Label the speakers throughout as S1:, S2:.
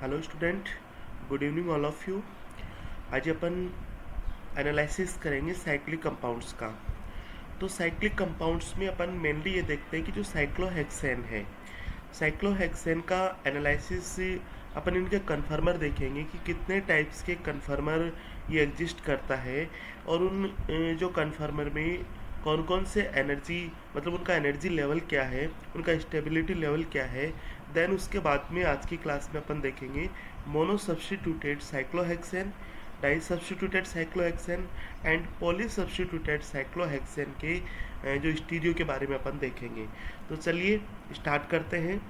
S1: Hello student, good evening all of you. आज अपन analysis करेंगे cyclic compounds का। तो साइक्लिक कंपाउंड्स में अपन मेनली ये देखते हैं कि जो साइक्लोहेक्सेन है, साइक्लोहेक्सेन का एनालिसिस अपन इनके कन्फर्मर देखेंगे कि कितने टाइप्स के कन्फर्मर ये एग्जिस्ट करता है, और उन जो कन्फर्मर में कौन कौन से एनर्जी, मतलब उनका एनर्जी लेवल क्या है, उनका स्टेबिलिटी लेवल क्या है। देन उसके बाद में आज की क्लास में अपन देखेंगे mono substituted cyclohexane, di substituted cyclohexane and poly substituted cyclohexane के जो स्टीरियो के बारे में अपन देखेंगे। तो चलिए स्टार्ट करते हैं।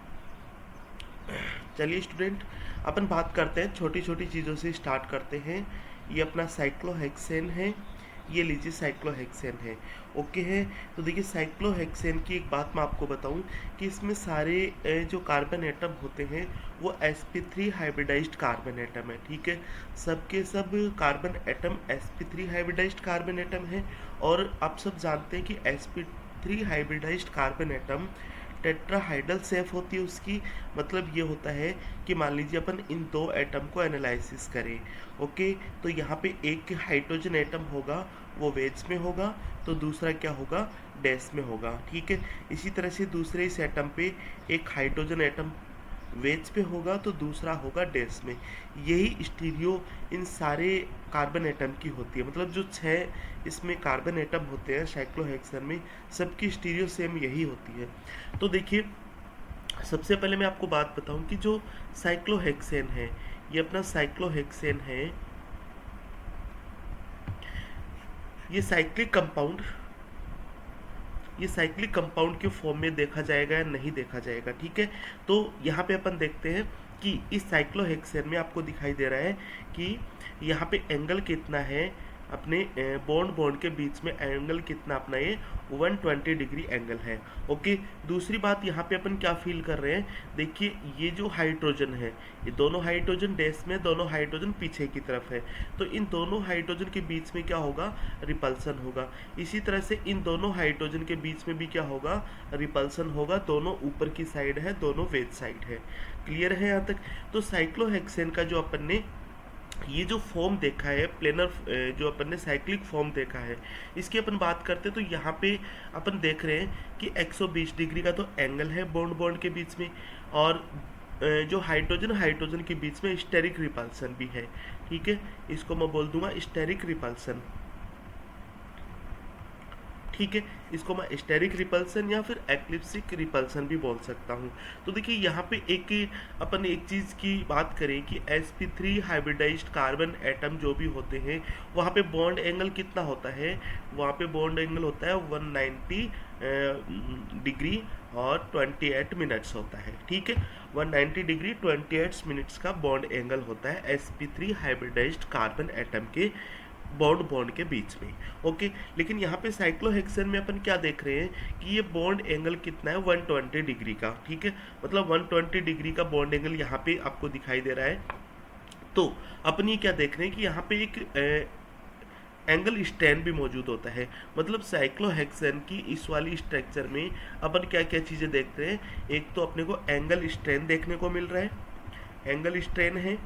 S1: चलिए स्टूडेंट, अपन बात करते हैं, छोटी छोटी चीज़ों से स्टार्ट करते हैं। ये अपना साइक्लोहेक्सेन है, ये लीजिए साइक्लोहेक्सेन है। ओके है। तो देखिए साइक्लोहेक्सेन की एक बात मैं आपको बताऊं कि इसमें सारे जो कार्बन एटम होते हैं वो sp3 हाइब्रिडाइज्ड कार्बन एटम है। ठीक है, सब के सब carbon atom sp3 hybridised carbon atom है। और आप सब जानते हैं कि sp3 hybridised carbon atom tetrahedral shape होती है उसकी। मतलब ये होता है कि मान लीजिए अपन इन दो एटम को एनालिसिस करें। ओके, तो यहाँ पे एक हाइड्रोजन एटम होगा वो वेज में होगा, तो दूसरा क्या होगा, डैश में होगा। ठीक है, इसी तरह से दूसरे इस एटम पे एक हाइड्रोजन एटम वेज पे होगा तो दूसरा होगा डैश में। यही स्टीरियो इन सारे कार्बन एटम की होती है। मतलब जो 6 इसमें कार्बन एटम होते हैं साइक्लोहेक्सेन में, सबकी स्टीरियो सेम यही होती है। तो देखिए, सबसे पहले मैं आपको बात बताऊं कि जो साइक्लोहेक्सेन है, ये अपना साइक्लोहेक्सेन है, ये साइक्लिक कंपाउंड, ये साइक्लिक कंपाउंड के फॉर्म में देखा जाएगा या नहीं देखा जाएगा। ठीक है, तो यहाँ पे अपन देखते हैं कि इस साइक्लोहेक्सेन में आपको दिखाई दे रहा है कि यहाँ पे एंगल कितना है, अपने बॉन्ड बॉन्ड के बीच में एंगल कितना, अपना ये 120 डिग्री एंगल है। ओके, दूसरी बात यहाँ पे अपन क्या फील कर रहे हैं, देखिए ये जो हाइड्रोजन है, ये दोनों हाइड्रोजन डैश में, दोनों हाइड्रोजन पीछे की तरफ है, तो इन दोनों हाइड्रोजन के बीच में क्या होगा, रिपल्सन होगा। इसी तरह से इन दोनों हाइड्रोजन के बीच में भी क्या होगा, रिपल्सन होगा। दोनों ऊपर की साइड है, दोनों वेज साइड है। क्लियर है यहाँ तक। तो साइक्लोहेक्सेन का जो अपन ने ये जो फॉर्म देखा है, प्लेनर, जो अपन ने साइक्लिक फॉर्म देखा है, इसकी अपन बात करते हैं तो यहाँ पे अपन देख रहे हैं कि 120 डिग्री का तो एंगल है बॉन्ड बॉन्ड के बीच में, और जो हाइड्रोजन हाइड्रोजन के बीच में स्टेरिक रिपल्सन भी है। ठीक है, इसको मैं बोल दूंगा स्टेरिक रिपल्सन। ठीक है, इसको मैं स्टेरिक रिपल्सन या फिर एक्लिप्सिक रिपल्सन भी बोल सकता हूँ। तो देखिए यहाँ पे एक अपन एक चीज़ की बात करें कि sp3 हाइब्रिडाइज्ड कार्बन एटम जो भी होते हैं, वहाँ पे बॉन्ड एंगल कितना होता है, वहाँ पे बॉन्ड एंगल होता है 190 डिग्री और 28 मिनट्स होता है। ठीक है, 190 डिग्री 28 मिनट्स का बॉन्ड एंगल होता है sp3 हाइब्रिडाइज्ड कार्बन एटम के बॉन्ड बॉन्ड के बीच में। ओके, लेकिन यहाँ पे साइक्लोहेक्सेन में अपन क्या देख रहे हैं कि ये बॉन्ड एंगल कितना है, 120 डिग्री का। ठीक है, मतलब 120 डिग्री का बॉन्ड एंगल यहाँ पे आपको दिखाई दे रहा है। तो अपन ये क्या देख रहे हैं कि यहाँ पे एक एंगल स्ट्रेन भी मौजूद होता है। मतलब साइक्लोहेक्सेन की इस वाली स्ट्रक्चर में अपन क्या क्या चीज़ें देखते हैं, एक तो अपने को एंगल स्ट्रेन देखने को मिल रहा है, एंगल स्ट्रेन है,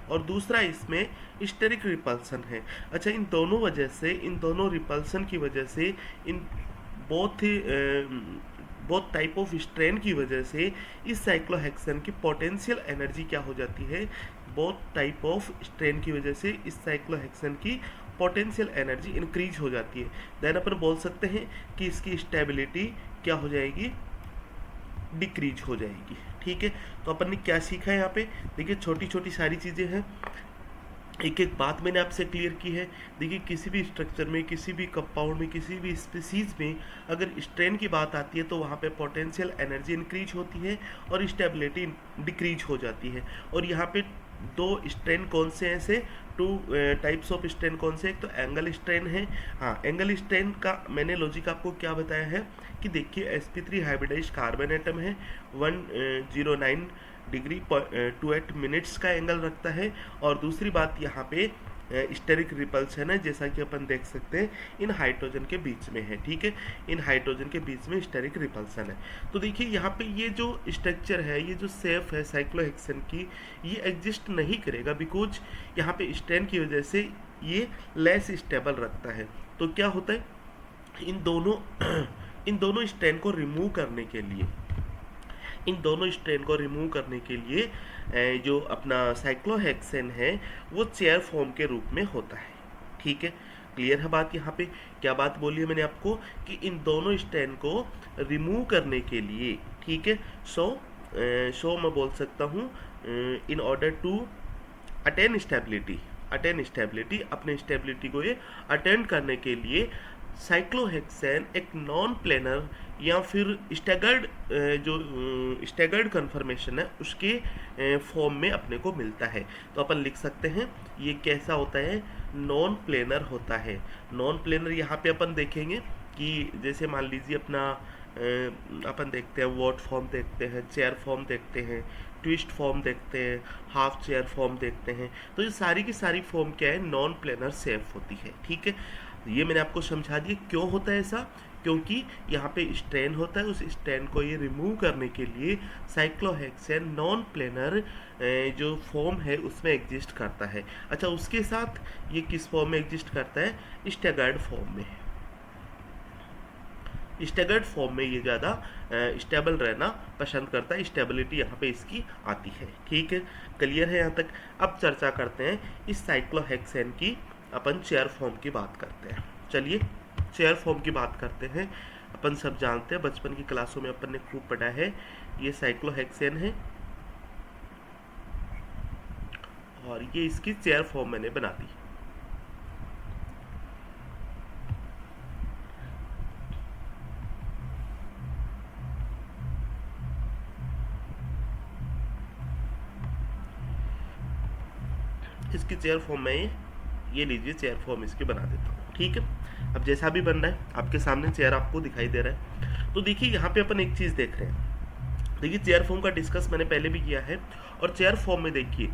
S1: और दूसरा इसमें स्टेरिक रिपल्सन है। अच्छा, इन दोनों वजह से, इन दोनों रिपल्सन की वजह से, in both both type of strain की वजह से इस साइक्लोहेक्सेन की पोटेंशियल एनर्जी क्या हो जाती है, बोथ टाइप ऑफ स्ट्रेन की वजह से इस साइक्लोहेक्सेन की पोटेंशियल एनर्जी इंक्रीज हो जाती है। देन अपन बोल सकते हैं कि इसकी स्टेबिलिटी क्या हो जाएगी, डिक्रीज हो जाएगी। ठीक है, तो अपन ने क्या सीखा है यहाँ पे, देखिए छोटी छोटी सारी चीज़ें हैं, एक एक बात मैंने आपसे क्लियर की है। देखिए किसी भी स्ट्रक्चर में, किसी भी कंपाउंड में, किसी भी स्पीसीज में अगर स्ट्रेन की बात आती है तो वहाँ पे पोटेंशियल एनर्जी इंक्रीज होती है और स्टेबिलिटी डिक्रीज हो जाती है। और यहाँ पे दो स्ट्रेन कौन से हैं, ऐसे टू टाइप्स ऑफ स्ट्रेन कौन से, एक तो एंगल स्ट्रेन है। हाँ, एंगल स्ट्रेन का मैंने लॉजिक आपको क्या बताया है कि देखिए sp3 हाइब्रिडाइज्ड कार्बन एटम है, 109 डिग्री 28 मिनट्स का एंगल रखता है। और दूसरी बात यहाँ पे स्टेरिक रिपल्सन है, जैसा कि अपन देख सकते हैं इन हाइड्रोजन के बीच में है। ठीक है, इन हाइड्रोजन के बीच में स्टेरिक रिपल्सन है। तो देखिए यहाँ पे ये जो स्ट्रक्चर है, ये जो शेप है साइक्लोहेक्सेन की, ये एग्जिस्ट नहीं करेगा, बिकॉज यहाँ पे स्ट्रेन की वजह से ये लेस स्टेबल रखता है। तो क्या होता है, इन दोनों इन दोनों स्ट्रेन को रिमूव करने के लिए, इन दोनों स्ट्रेन को रिमूव करने के लिए जो अपना साइक्लोहेक्सेन है वो चेयर फॉर्म के रूप में होता है। ठीक है, क्लियर है बात। यहाँ पे क्या बात बोली है मैंने आपको कि इन दोनों स्ट्रेन को रिमूव करने के लिए, ठीक है, सो मैं बोल सकता हूँ in order to attain stability, अपने स्टेबिलिटी को ये अटेंड करने के लिए साइक्लोहेक्सेन एक नॉन प्लेनर या फिर स्टैगर्ड जो स्टैगर्ड कन्फर्मेशन है उसके फॉर्म में अपने को मिलता है। तो अपन लिख सकते हैं ये कैसा होता है, नॉन प्लेनर होता है। नॉन प्लेनर यहाँ पे अपन देखेंगे कि जैसे मान लीजिए अपना अपन देखते हैं वॉट फॉर्म देखते हैं, चेयर फॉर्म देखते हैं, ट्विस्ट फॉर्म देखते हैं, हाफ चेयर फॉर्म देखते हैं। तो ये सारी की सारी फॉर्म क्या है, नॉन प्लेनर शेप होती है। ठीक है, ये मैंने आपको समझा दिया क्यों होता है ऐसा, क्योंकि यहाँ पे स्ट्रेन होता है, उस स्ट्रेन को ये रिमूव करने के लिए साइक्लोहेक्सेन नॉन प्लेनर जो फॉर्म है उसमें एग्जिस्ट करता है। अच्छा, उसके साथ ये किस फॉर्म में एग्जिस्ट करता है, स्टैगर्ड फॉर्म में। स्टैगर्ड फॉर्म में ये ज़्यादा स्टेबल रहना पसंद करता है, स्टेबिलिटी यहाँ पे इसकी आती है। ठीक है, क्लियर है यहाँ तक। अब चर्चा करते हैं इस साइक्लोहेक्सेन की, अपन चेयर फॉर्म की बात करते हैं। चलिए चेयर फॉर्म की बात करते हैं। अपन सब जानते हैं, बचपन की क्लासों में अपन ने खूब पढ़ा है, ये साइक्लोहेक्सेन है और ये इसकी चेयर फॉर्म मैंने बना दी। इसकी चेयर फॉर्म में ये लीजिए चेयर फॉर्म इसकी बना देता हूँ। ठीक है, अब जैसा भी बन रहा है आपके सामने चेयर आपको दिखाई दे रहा है। तो देखिए यहाँ पे अपन एक चीज़ देख रहे हैं, देखिए चेयर फॉर्म का डिस्कस मैंने पहले भी किया है। और चेयर फॉर्म में देखिए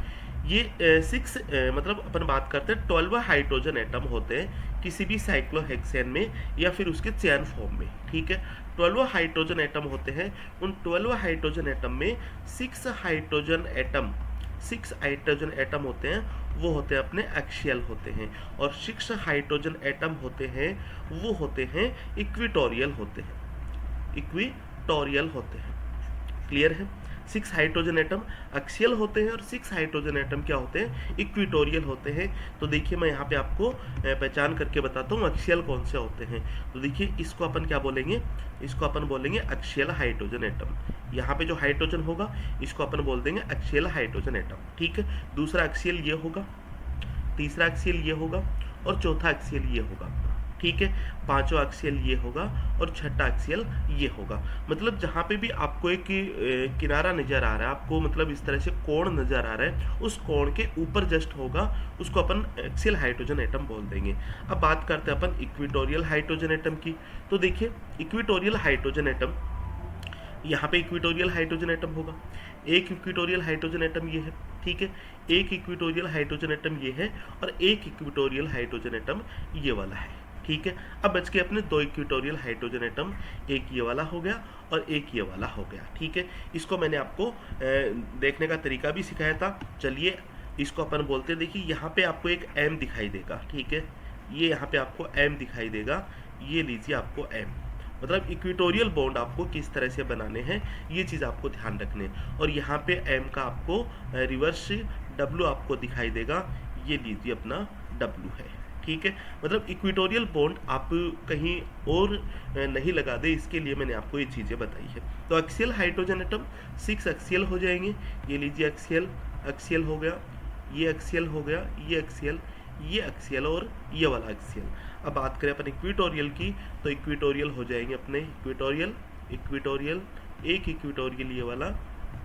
S1: ये 6 मतलब अपन बात करते हैं 12 हाइड्रोजन एटम होते हैं किसी भी साइक्लोहेक्सेन में या फिर उसके चेयर फॉर्म में। ठीक है, 12 हाइड्रोजन एटम होते हैं। उन 12 हाइड्रोजन एटम में 6 हाइड्रोजन एटम होते हैं, वो होते हैं अपने एक्सियल होते हैं, और 6 हाइड्रोजन एटम होते हैं वो होते हैं इक्विटोरियल होते हैं। क्लियर है, 6 हाइड्रोजन एटम एक्सियल होते हैं और 6 हाइड्रोजन एटम क्या होते हैं, इक्विटोरियल होते हैं। तो देखिए मैं यहाँ पे आपको पहचान करके बताता हूँ एक्सियल कौन से होते हैं। तो देखिए इसको अपन क्या बोलेंगे, इसको अपन बोलेंगे एक्सियल हाइड्रोजन एटम। यहाँ पे जो हाइड्रोजन होगा इसको अपन बोल देंगे एक्सियल हाइड्रोजन एटम। ठीक है, दूसरा एक्सियल ये होगा, तीसरा एक्सियल ये होगा और चौथा एक्सियल ये होगा। ठीक है, पांचवा एक्सियल ये होगा और छठा एक्सियल ये होगा। मतलब जहाँ पे भी आपको एक किनारा नजर आ रहा है, आपको मतलब इस तरह से कोण नजर आ रहा है, उस कोण के ऊपर जस्ट होगा, उसको अपन एक्सियल हाइड्रोजन एटम बोल देंगे। अब बात करते हैं अपन इक्विटोरियल हाइड्रोजन एटम की। तो देखिए इक्विटोरियल हाइड्रोजन एटम, यहाँ पे इक्विटोरियल हाइड्रोजन एटम होगा, एक इक्विटोरियल हाइड्रोजन एटम ये है। ठीक है, एक इक्विटोरियल हाइड्रोजन एटम ये है और एक इक्विटोरियल हाइड्रोजन एटम ये वाला है। ठीक है, अब बच के अपने 2 इक्विटोरियल हाइड्रोजन एटम, एक ये वाला हो गया और एक ये वाला हो गया। ठीक है, इसको मैंने आपको देखने का तरीका भी सिखाया था। चलिए इसको अपन बोलते हैं, देखिए यहाँ पे आपको एक M दिखाई देगा। ठीक है, ये यहाँ पे आपको M दिखाई देगा, ये लीजिए आपको M, मतलब इक्विटोरियल बॉन्ड आपको किस तरह से बनाने हैं ये चीज़ आपको ध्यान रखने। और यहाँ पे M का आपको रिवर्स W आपको दिखाई देगा, ये लीजिए अपना W है। ठीक है, मतलब इक्विटोरियल बॉन्ड आप कहीं और नहीं लगा दे, इसके लिए मैंने आपको ये चीज़ें बताई है। तो एक्सियल हाइड्रोजन एटम 6 एक्सियल हो जाएंगे, ये लीजिए एक्सियल हो गया, ये एक्सियल हो गया, ये एक्सियल और ये वाला एक्सियल। अब बात करें अपन इक्विटोरियल की, तो इक्विटोरियल हो जाएंगे अपने इक्विटोरियल, एक इक्विटोरियल ये वाला,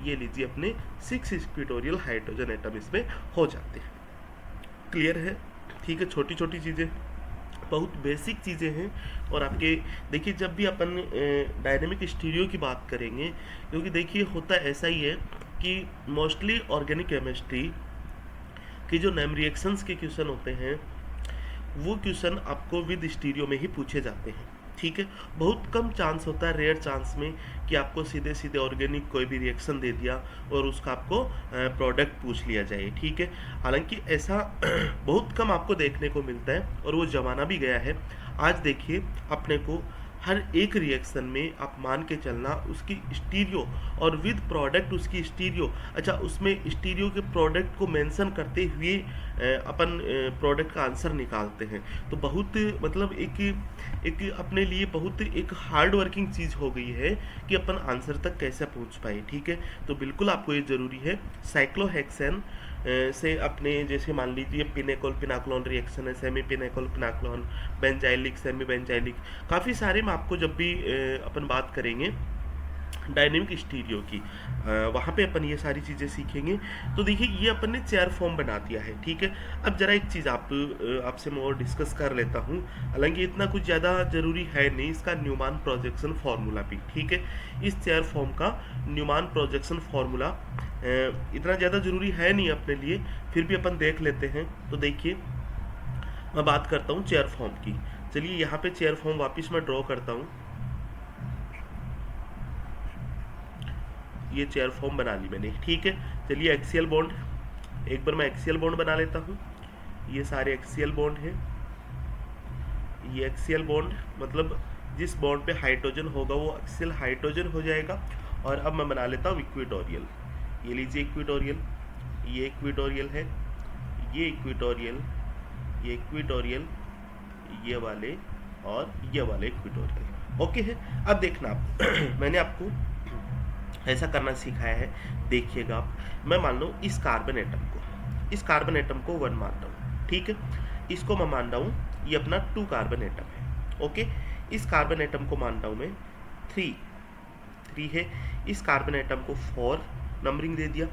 S1: ये लीजिए अपने 6 इक्विटोरियल हाइड्रोजन एटम इसमें हो जाते हैं। क्लियर है, ठीक है, छोटी छोटी चीज़ें, बहुत बेसिक चीज़ें हैं। और आपके देखिए जब भी अपन डायनेमिक स्टीरियो की बात करेंगे, क्योंकि देखिए होता ऐसा ही है कि मोस्टली ऑर्गेनिक केमिस्ट्री कि जो नेम रिएक्शंस के क्वेश्चन होते हैं वो क्वेश्चन आपको विद स्टीरियो में ही पूछे जाते हैं। ठीक है, बहुत कम चांस होता है, रेयर चांस में, कि आपको सीधे सीधे ऑर्गेनिक कोई भी रिएक्शन दे दिया और उसका आपको प्रोडक्ट पूछ लिया जाए। ठीक है, हालांकि ऐसा बहुत कम आपको देखने को मिलता है और वो ज़माना भी गया है। आज देखिए अपने को हर एक रिएक्शन में आप मान के चलना उसकी स्टीरियो और विद प्रोडक्ट उसकी स्टीरियो, अच्छा उसमें स्टीरियो के प्रोडक्ट को मेंशन करते हुए अपन प्रोडक्ट का आंसर निकालते हैं। तो बहुत मतलब एक अपने लिए बहुत एक हार्ड वर्किंग चीज़ हो गई है कि अपन आंसर तक कैसे पहुंच पाए। ठीक है, तो बिल्कुल आपको ये ज़रूरी है। साइक्लोहेक्सेन से अपने जैसे मान लीजिए पिनेकोल पिनाकोलोन रिएक्शन है, semi pinacol pinacolone, benzilic semi benzilic, काफ़ी सारे में आपको जब भी अपन बात करेंगे डायनेमिक स्टीरियो की, वहाँ पे अपन ये सारी चीज़ें सीखेंगे। तो देखिए ये अपन ने चेयर फॉर्म बना दिया है। ठीक है, अब जरा एक चीज़ आपसे मैं और डिस्कस कर लेता हूँ, हालांकि इतना कुछ ज़्यादा ज़रूरी है नहीं, इसका न्यूमान प्रोजेक्शन फार्मूला भी। ठीक है, इस चेयर फॉर्म का न्यूमान प्रोजेक्शन फार्मूला इतना ज़्यादा ज़रूरी है नहीं अपने लिए, फिर भी अपन देख लेते हैं। तो देखिए मैं बात करता हूँ चेयर फॉर्म की। चलिए यहाँ पे चेयर फॉर्म वापस मैं ड्रॉ करता हूँ। ये चेयर फॉर्म बना ली मैंने। ठीक है, चलिए एक्सियल बॉन्ड, एक बार मैं एक्सियल बॉन्ड बना लेता हूँ। ये सारे एक्सियल बॉन्ड हैं। ये एक्सियल बॉन्ड मतलब जिस बॉन्ड पे हाइड्रोजन होगा वो एक्सियल हाइड्रोजन हो जाएगा। और अब मैं बना लेता हूँ इक्वेटोरियल। ये लीजिए इक्वेटोरियल, ये इक्वेटोरियल है, ये इक्वेटोरियल, ये इक्वेटोरियल, ये वाले और ये वाले इक्वेटोरियल। ओके है, अब देखना आप मैंने आपको ऐसा करना सिखाया है। देखिएगा आप, मैं मान लो इस कार्बन एटम को 1 मान रहा हूँ। ठीक है, इसको मैं मान रहा हूँ ये अपना 2 कार्बन एटम है। ओके, इस कार्बन एटम को मान रहा हूँ मैं 3 है। इस कार्बन एटम को 4 नंबरिंग दे दिया,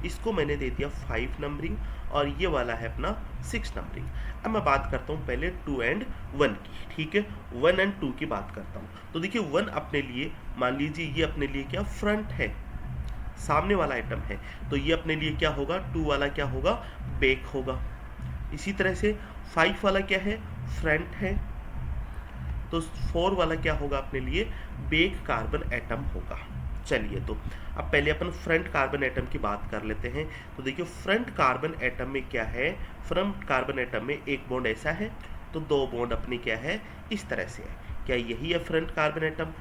S1: इसको मैंने दे दिया 5 नंबरिंग, और ये वाला है अपना 6 नंबरिंग। अब मैं बात करता हूँ पहले 2 एंड 1 की। ठीक है, 1 एंड 2 की बात करता हूँ। तो देखिए 1 अपने लिए मान लीजिए ये अपने लिए क्या फ्रंट है, सामने वाला आइटम है, तो ये अपने लिए क्या होगा, 2 वाला क्या होगा, बैक होगा। इसी तरह से 5 वाला क्या है, फ्रंट है, तो 4 वाला क्या होगा अपने लिए, बैक कार्बन एटम होगा। चलिए तो अब पहले अपन फ्रंट कार्बन एटम की बात कर लेते हैं। तो देखिए फ्रंट कार्बन एटम में क्या है, फ्रंट कार्बन एटम में एक बॉन्ड ऐसा है, तो 2 बॉन्ड अपने क्या है, इस तरह से है। क्या यही है फ्रंट कार्बन एटम?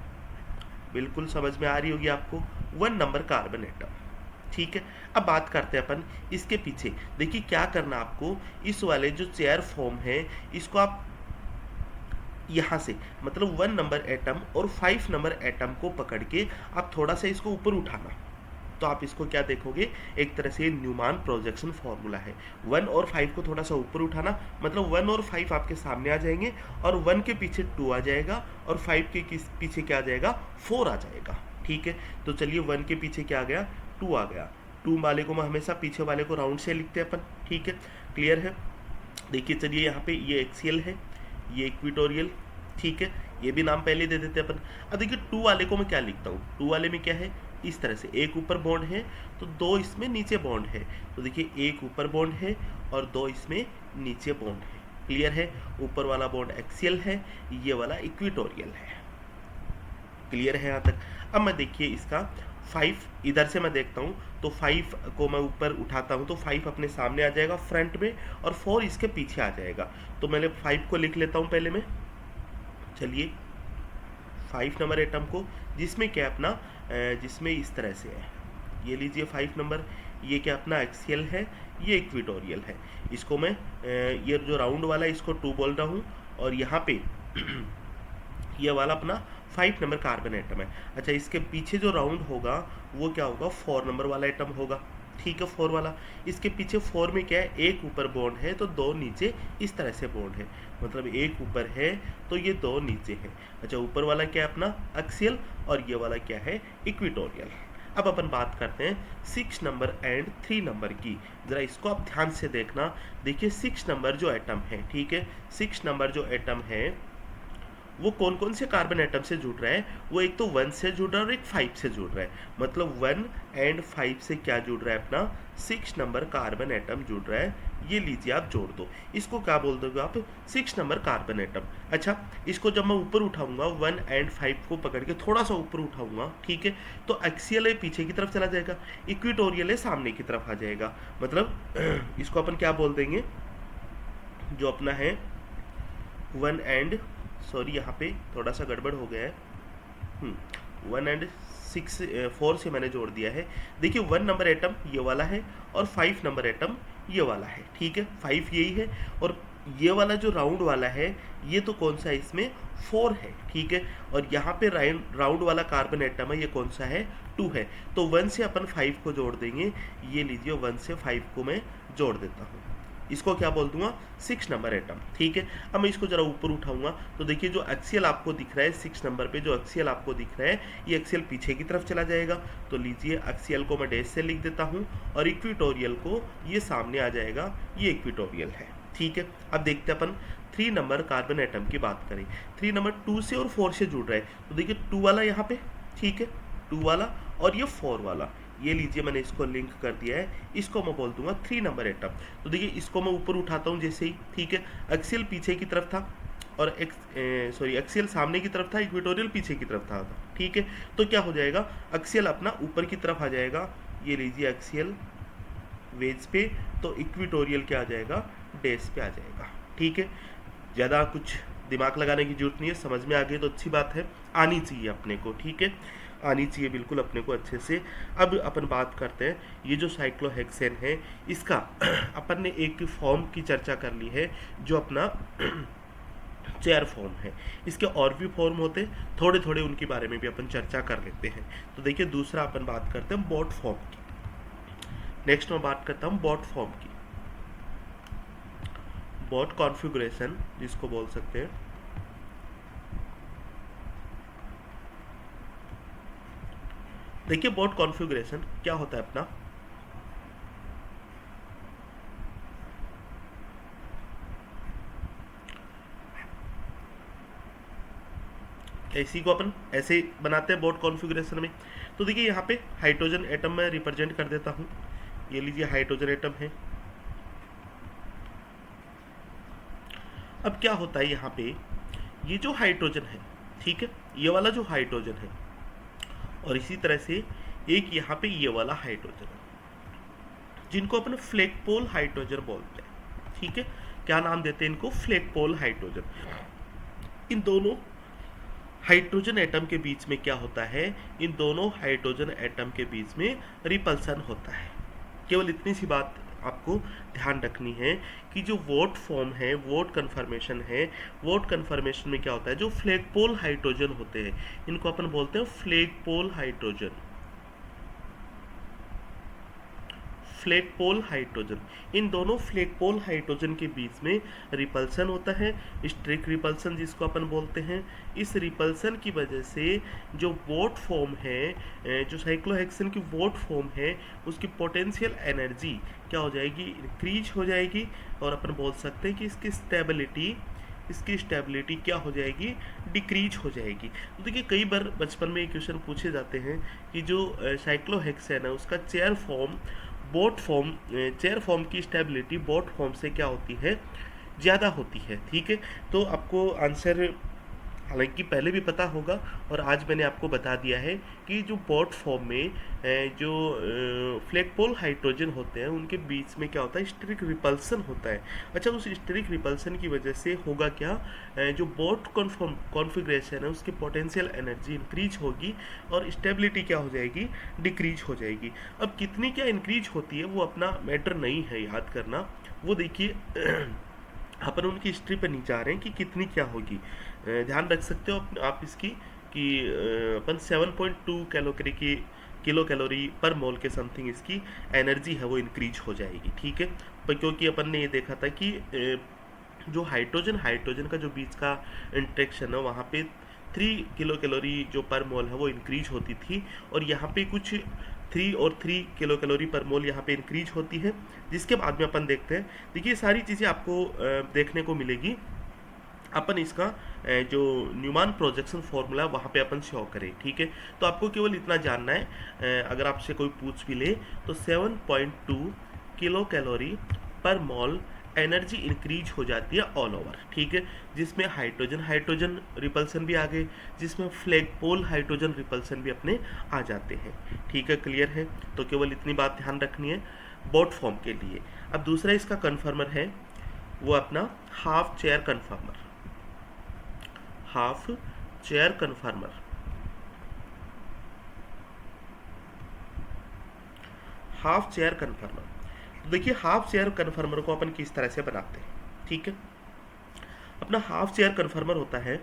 S1: बिल्कुल समझ में आ रही होगी आपको, 1 नंबर कार्बन एटम। ठीक है, अब बात करते हैं अपन इसके पीछे। देखिए क्या करना आपको, इस वाले जो चेयर फॉर्म है इसको आप यहाँ से मतलब 1 नंबर एटम और 5 नंबर एटम को पकड़ के आप थोड़ा सा इसको ऊपर उठाना, तो आप इसको क्या देखोगे, एक तरह से न्यूमान प्रोजेक्शन फॉर्मूला है। 1 और 5 को थोड़ा सा ऊपर उठाना, मतलब 1 और 5 आपके सामने आ जाएंगे, और 1 के पीछे 2 आ जाएगा, और 5 के पीछे क्या आ जाएगा, 4 आ जाएगा। ठीक है, तो चलिए 1 के पीछे क्या आ गया, 2 आ गया। 2 वाले को मैं हमेशा पीछे वाले को राउंड से लिखते हैं अपन। ठीक है, क्लियर है। देखिए चलिए यहाँ पे ये एक्सियल है, ये इक्वेटोरियल। ठीक है, ये भी नाम पहले दे देते हैं अपन। अब देखिए 2 वाले को मैं क्या लिखता हूँ, 2 वाले में क्या है, इस तरह से एक ऊपर बॉन्ड है तो 2 इसमें नीचे बॉन्ड है। तो देखिए एक ऊपर बॉन्ड है और 2 इसमें नीचे बॉन्ड है। क्लियर है, ऊपर वाला बॉन्ड एक्सियल है, ये वाला इक्वेटोरियल है। क्लियर है यहाँ तक। अब मैं देखिए इसका 5 इधर से मैं देखता हूँ, तो 5 को मैं ऊपर उठाता हूँ तो 5 अपने सामने आ जाएगा फ्रंट में, और 4 इसके पीछे आ जाएगा। तो मैंने 5 को लिख लेता हूँ पहले मैं। चलिए 5 नंबर एटम को, जिसमें क्या अपना जिसमें इस तरह से है, ये लीजिए 5 नंबर, ये क्या अपना एक्सियल है, ये इक्वेटोरियल है। इसको मैं ये जो राउंड वाला है इसको 2 बोल रहा हूँ, और यहाँ पे ये वाला अपना 5 नंबर कार्बन एटम है। अच्छा, इसके पीछे जो राउंड होगा वो क्या होगा, 4 नंबर वाला एटम होगा। ठीक है, 4 वाला, इसके पीछे 4 में क्या है, एक ऊपर बॉन्ड है तो 2 नीचे, इस तरह से बॉन्ड है, मतलब एक ऊपर है तो ये 2 नीचे है। अच्छा, ऊपर वाला क्या है अपना एक्सियल, और ये वाला क्या है, इक्वेटोरियल। अब अपन बात करते हैं 6 नंबर एंड 3 नंबर की। ज़रा इसको आप ध्यान से देखना। देखिए 6 नंबर जो एटम है, ठीक है, 6 नंबर जो एटम है वो कौन कौन से कार्बन एटम से जुड़ रहा है, वो एक तो 1 से जुड़ रहा है और एक 5 से जुड़ रहा है। मतलब 1 एंड 5 से क्या जुड़ रहा है, अपना 6 नंबर कार्बन एटम जुड़ रहा है। ये लीजिए आप जोड़ दो, इसको क्या बोल दोगे आप, 6 नंबर कार्बन एटम। अच्छा, इसको जब मैं ऊपर उठाऊंगा 1 एंड 5 को पकड़ के थोड़ा सा ऊपर उठाऊंगा, ठीक है, तो एक्सियल है पीछे की तरफ चला जाएगा, इक्विटोरियल है सामने की तरफ आ जाएगा। मतलब इसको अपन क्या बोल देंगे, जो अपना है 1 एंड, सॉरी यहाँ पे थोड़ा सा गड़बड़ हो गया है, 1 एंड 6 4 से मैंने जोड़ दिया है। देखिए 1 नंबर एटम ये वाला है और 5 नंबर एटम ये वाला है, ठीक है, 5 यही है और ये वाला जो राउंड वाला है ये तो कौन सा है, इसमें 4 है, ठीक है, और यहाँ पे राउंड वाला कार्बन एटम है, ये कौन सा है, 2 है। तो 1 से अपन 5 को जोड़ देंगे, ये लीजिए 1 से 5 को मैं जोड़ देता हूँ, इसको क्या बोल दूंगा, 6 नंबर एटम, ठीक है। अब मैं इसको जरा ऊपर उठाऊंगा तो देखिए जो एक्सियल आपको दिख रहा है 6 नंबर पे, जो एक्सियल आपको दिख रहा है ये एक्सियल पीछे की तरफ चला जाएगा। तो लीजिए एक्सियल को मैं डैश से लिख देता हूँ और इक्विटोरियल को ये सामने आ जाएगा, ये इक्विटोरियल है, ठीक है। अब देखते हैं अपन 3 नंबर कार्बन एटम की बात करें। 3 नंबर 2 से और 4 से जुड़ रहा है, तो देखिए 2 वाला यहाँ पे, ठीक है, 2 वाला और ये 4 वाला, ये लीजिए मैंने इसको लिंक कर दिया है, इसको मैं बोल दूंगा 3 नंबर एटम। तो देखिए इसको मैं ऊपर उठाता हूँ जैसे ही, ठीक है, एक्सियल पीछे की तरफ था और एक्सियल सामने की तरफ था, इक्वेटोरियल पीछे की तरफ था, ठीक है। तो क्या हो जाएगा, एक्सियल अपना ऊपर की तरफ आ जाएगा, ये लीजिए एक्सियल वेज पे, तो इक्वेटोरियल क्या आ जाएगा, डैश पे आ जाएगा, ठीक है। ज़्यादा कुछ दिमाग लगाने की जरूरत नहीं है, समझ में आ गई तो अच्छी बात है, आनी चाहिए अपने को, ठीक है, आनी चाहिए बिल्कुल अपने को अच्छे से। अब अपन बात करते हैं, ये जो साइक्लोहेक्सेन है इसका अपन ने एक फॉर्म की चर्चा कर ली है जो अपना चेयर फॉर्म है। इसके और भी फॉर्म होते हैं, थोड़े थोड़े उनके बारे में भी अपन चर्चा कर लेते हैं। तो देखिए दूसरा अपन बात करते हैं बॉट फॉर्म की। नेक्स्ट मैं बात करता हूँ बॉट फॉर्म की, बॉट कॉन्फ़िगरेशन जिसको बोल सकते हैं। देखिए बॉट कॉन्फ़िगरेशन क्या होता है अपना, इसी को अपन ऐसे बनाते हैं बॉट कॉन्फ़िगरेशन में। तो देखिए यहाँ पे हाइड्रोजन एटम में रिप्रेजेंट कर देता हूँ, ये लीजिए हाइड्रोजन एटम है। अब क्या होता है यहाँ पे, ये जो हाइड्रोजन है, ठीक है, ये वाला जो हाइड्रोजन है और इसी तरह से एक यहाँ पे ये वाला हाइड्रोजन है, जिनको अपन फ्लैगपोल हाइड्रोजन बोलते हैं, ठीक है। क्या नाम देते हैं इनको, फ्लैगपोल हाइड्रोजन। इन दोनों हाइड्रोजन एटम के बीच में क्या होता है, इन दोनों हाइड्रोजन एटम के बीच में रिपल्सन होता है। केवल इतनी सी बात आपको ध्यान रखनी है कि जो वोट फॉर्म है, वोट कन्फर्मेशन है, वोट कन्फर्मेशन में क्या होता है, जो फ्लैगपोल हाइड्रोजन होते हैं इनको अपन बोलते हैं फ्लैगपोल हाइड्रोजन, फ्लैगपोल हाइड्रोजन। इन दोनों फ्लैगपोल हाइड्रोजन के बीच में रिपल्सन होता है, स्ट्रिक रिपल्सन जिसको अपन बोलते हैं। इस रिपल्सन की वजह से जो वोट फॉर्म है, जो साइक्लोहेक्सेन की वोट फॉर्म है, उसकी पोटेंशियल एनर्जी क्या हो जाएगी, इंक्रीज हो जाएगी, और अपन बोल सकते हैं कि इसकी स्टेबिलिटी क्या हो जाएगी, डिक्रीज हो जाएगी। तो देखिए कई बार बचपन में क्वेश्चन पूछे जाते हैं कि जो साइक्लोहेक्सेन है उसका चेयर फॉर्म चेयर फॉर्म की स्टेबिलिटी बोट फॉर्म से क्या होती है, ज़्यादा होती है, ठीक है। तो आपको आंसर हालांकि पहले भी पता होगा और आज मैंने आपको बता दिया है कि जो बोट फॉर्म में जो फ्लैगपोल हाइड्रोजन होते हैं उनके बीच में क्या होता है, स्टेरिक रिपल्सन होता है। अच्छा, उस स्टेरिक रिपल्सन की वजह से होगा क्या, जो बोट कॉन्फ़िगरेशन है उसकी पोटेंशियल एनर्जी इंक्रीज होगी और स्टेबिलिटी क्या हो जाएगी, डिक्रीज हो जाएगी। अब कितनी क्या इंक्रीज होती है वो अपना मैटर नहीं है याद करना, वो देखिए अपन उनकी हिस्ट्री पर नहीं जा रहे हैं कि कितनी क्या होगी। ध्यान रख सकते हो आप इसकी कि अपन 7.2 किलो कैलोरी पर मोल के समथिंग इसकी एनर्जी है वो इंक्रीज हो जाएगी, ठीक है। पर क्योंकि अपन ने ये देखा था कि जो हाइड्रोजन का जो बीच का इंट्रैक्शन है वहाँ पे 3 किलो कैलोरी जो पर मोल है वो इंक्रीज होती थी, और यहाँ पे कुछ 3 किलो कैलोरी पर मोल यहाँ पे इंक्रीज होती है, जिसके बाद में अपन देखते हैं। देखिए सारी चीज़ें आपको देखने को मिलेगी अपन इसका जो न्यूमान प्रोजेक्शन फॉर्मूला वहाँ पे अपन शो करें, ठीक है। तो आपको केवल इतना जानना है, अगर आपसे कोई पूछ भी ले तो 7.2 किलो कैलोरी पर मॉल एनर्जी इंक्रीज हो जाती है ऑल ओवर, ठीक है। जिसमें हाइड्रोजन हाइड्रोजन रिपल्सन भी आ गए, जिसमें फ्लैगपोल हाइड्रोजन रिपल्सन भी अपने आ जाते हैं, ठीक है। क्लियर है, तो केवल इतनी बात ध्यान रखनी है बोट फॉर्म के लिए। अब दूसरा इसका कन्फर्मर है वो अपना half chair कन्फर्मर, half chair कन्फर्मर। Half chair कन्फर्मर, तो देखिए हाफ चेयर कन्फर्मर को अपन किस तरह से बनाते हैं, ठीक है। अपना हाफ चेयर कन्फर्मर होता है,